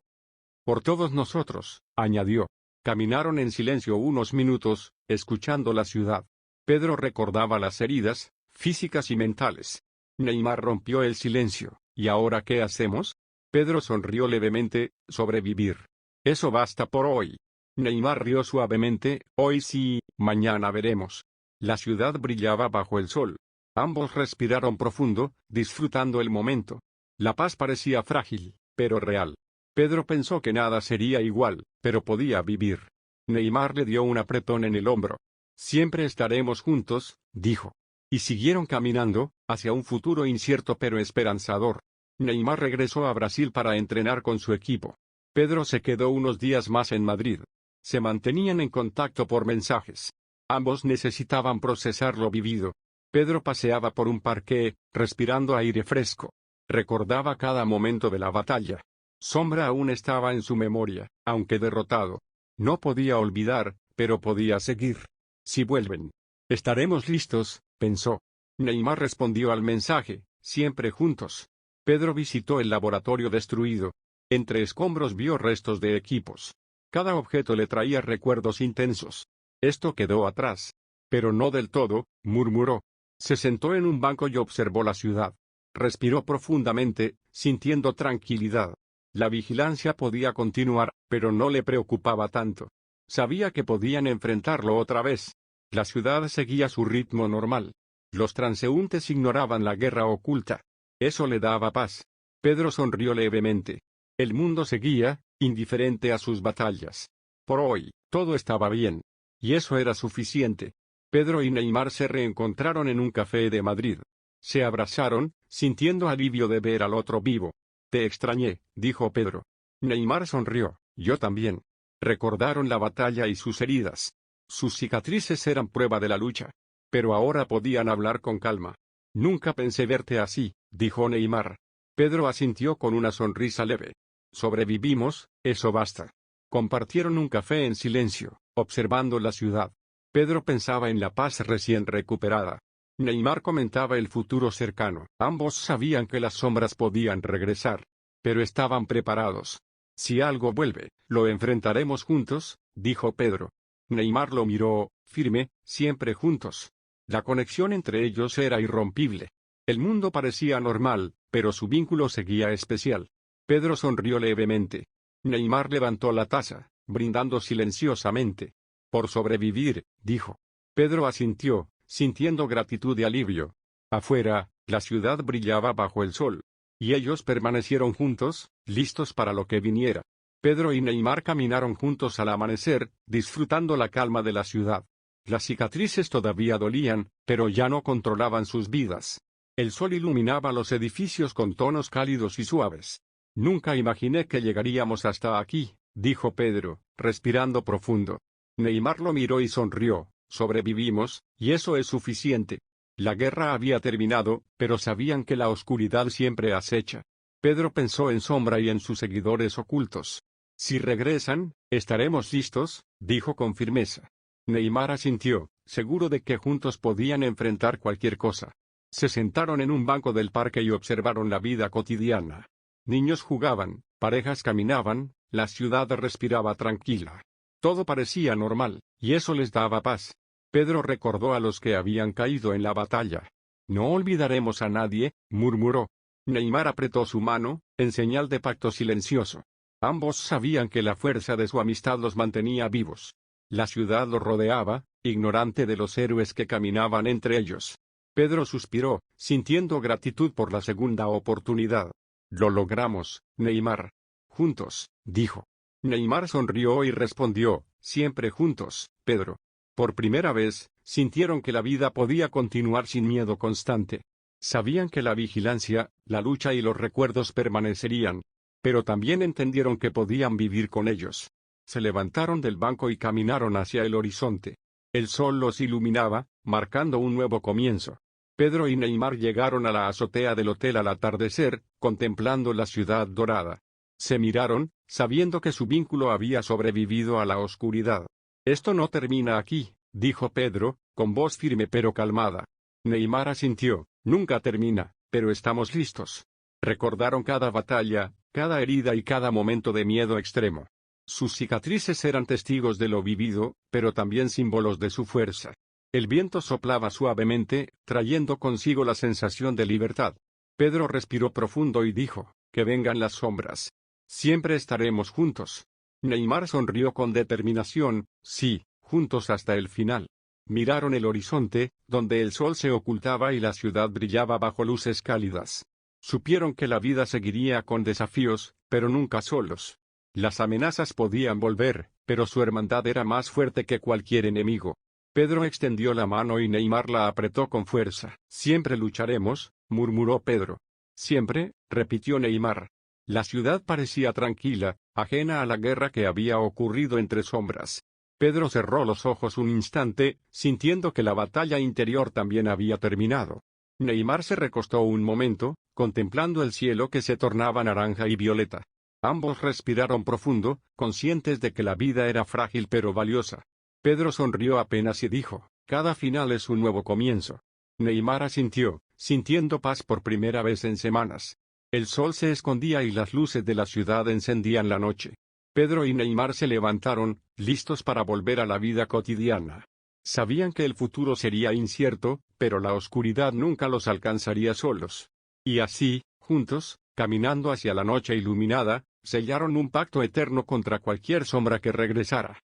«Por todos nosotros», añadió. Caminaron en silencio unos minutos, escuchando la ciudad. Pedro recordaba las heridas, físicas y mentales. Neymar rompió el silencio. ¿Y ahora qué hacemos? Pedro sonrió levemente. Sobrevivir. Eso basta por hoy. Neymar rió suavemente. Hoy sí, mañana veremos. La ciudad brillaba bajo el sol. Ambos respiraron profundo, disfrutando el momento. La paz parecía frágil, pero real. Pedro pensó que nada sería igual, pero podía vivir. Neymar le dio un apretón en el hombro. Siempre estaremos juntos, dijo. Y siguieron caminando, hacia un futuro incierto pero esperanzador. Neymar regresó a Brasil para entrenar con su equipo. Pedro se quedó unos días más en Madrid. Se mantenían en contacto por mensajes. Ambos necesitaban procesar lo vivido. Pedro paseaba por un parque, respirando aire fresco. Recordaba cada momento de la batalla. Sombra aún estaba en su memoria, aunque derrotado. No podía olvidar, pero podía seguir. Si vuelven, estaremos listos, pensó. Neymar respondió al mensaje, siempre juntos. Pedro visitó el laboratorio destruido. Entre escombros vio restos de equipos. Cada objeto le traía recuerdos intensos. Esto quedó atrás. Pero no del todo, murmuró. Se sentó en un banco y observó la ciudad. Respiró profundamente, sintiendo tranquilidad. La vigilancia podía continuar, pero no le preocupaba tanto. Sabía que podían enfrentarlo otra vez. La ciudad seguía su ritmo normal. Los transeúntes ignoraban la guerra oculta. Eso le daba paz. Pedro sonrió levemente. El mundo seguía, indiferente a sus batallas. Por hoy, todo estaba bien. Y eso era suficiente. Pedro y Neymar se reencontraron en un café de Madrid. Se abrazaron, sintiendo alivio de ver al otro vivo. Te extrañé, dijo Pedro. Neymar sonrió. Yo también. Recordaron la batalla y sus heridas. Sus cicatrices eran prueba de la lucha. Pero ahora podían hablar con calma. Nunca pensé verte así, dijo Neymar. Pedro asintió con una sonrisa leve. Sobrevivimos, eso basta. Compartieron un café en silencio, observando la ciudad. Pedro pensaba en la paz recién recuperada. Neymar comentaba el futuro cercano. Ambos sabían que las sombras podían regresar. Pero estaban preparados. Si algo vuelve, lo enfrentaremos juntos, dijo Pedro. Neymar lo miró, firme, siempre juntos. La conexión entre ellos era irrompible. El mundo parecía normal, pero su vínculo seguía especial. Pedro sonrió levemente. Neymar levantó la taza, brindando silenciosamente. Por sobrevivir, dijo. Pedro asintió, sintiendo gratitud y alivio. Afuera, la ciudad brillaba bajo el sol. Y ellos permanecieron juntos, listos para lo que viniera. Pedro y Neymar caminaron juntos al amanecer, disfrutando la calma de la ciudad. Las cicatrices todavía dolían, pero ya no controlaban sus vidas. El sol iluminaba los edificios con tonos cálidos y suaves. Nunca imaginé que llegaríamos hasta aquí, dijo Pedro, respirando profundo. Neymar lo miró y sonrió. Sobrevivimos, y eso es suficiente. La guerra había terminado, pero sabían que la oscuridad siempre acecha. Pedro pensó en Sombra y en sus seguidores ocultos. Si regresan, estaremos listos, dijo con firmeza. Neymar asintió, seguro de que juntos podían enfrentar cualquier cosa. Se sentaron en un banco del parque y observaron la vida cotidiana. Niños jugaban, parejas caminaban, la ciudad respiraba tranquila. Todo parecía normal, y eso les daba paz. Pedro recordó a los que habían caído en la batalla. No olvidaremos a nadie, murmuró. Neymar apretó su mano, en señal de pacto silencioso. Ambos sabían que la fuerza de su amistad los mantenía vivos. La ciudad los rodeaba, ignorante de los héroes que caminaban entre ellos. Pedro suspiró, sintiendo gratitud por la segunda oportunidad. Lo logramos, Neymar. Juntos, dijo. Neymar sonrió y respondió, siempre juntos, Pedro. Por primera vez, sintieron que la vida podía continuar sin miedo constante. Sabían que la vigilancia, la lucha y los recuerdos permanecerían. Pero también entendieron que podían vivir con ellos. Se levantaron del banco y caminaron hacia el horizonte. El sol los iluminaba, marcando un nuevo comienzo. Pedro y Neymar llegaron a la azotea del hotel al atardecer, contemplando la ciudad dorada. Se miraron, sabiendo que su vínculo había sobrevivido a la oscuridad. Esto no termina aquí, dijo Pedro, con voz firme pero calmada. Neymar asintió, nunca termina, pero estamos listos. Recordaron cada batalla, cada herida y cada momento de miedo extremo. Sus cicatrices eran testigos de lo vivido, pero también símbolos de su fuerza. El viento soplaba suavemente, trayendo consigo la sensación de libertad. Pedro respiró profundo y dijo, que vengan las sombras. Siempre estaremos juntos. Neymar sonrió con determinación, sí, juntos hasta el final. Miraron el horizonte, donde el sol se ocultaba y la ciudad brillaba bajo luces cálidas. Supieron que la vida seguiría con desafíos, pero nunca solos. Las amenazas podían volver, pero su hermandad era más fuerte que cualquier enemigo. Pedro extendió la mano y Neymar la apretó con fuerza. Siempre lucharemos, murmuró Pedro. Siempre, repitió Neymar. La ciudad parecía tranquila, ajena a la guerra que había ocurrido entre sombras. Pedro cerró los ojos un instante, sintiendo que la batalla interior también había terminado. Neymar se recostó un momento, contemplando el cielo que se tornaba naranja y violeta. Ambos respiraron profundo, conscientes de que la vida era frágil pero valiosa. Pedro sonrió apenas y dijo, cada final es un nuevo comienzo. Neymar asintió, sintiendo paz por primera vez en semanas. El sol se escondía y las luces de la ciudad encendían la noche. Pedro y Neymar se levantaron, listos para volver a la vida cotidiana. Sabían que el futuro sería incierto, pero la oscuridad nunca los alcanzaría solos. Y así, juntos, caminando hacia la noche iluminada, sellaron un pacto eterno contra cualquier sombra que regresara.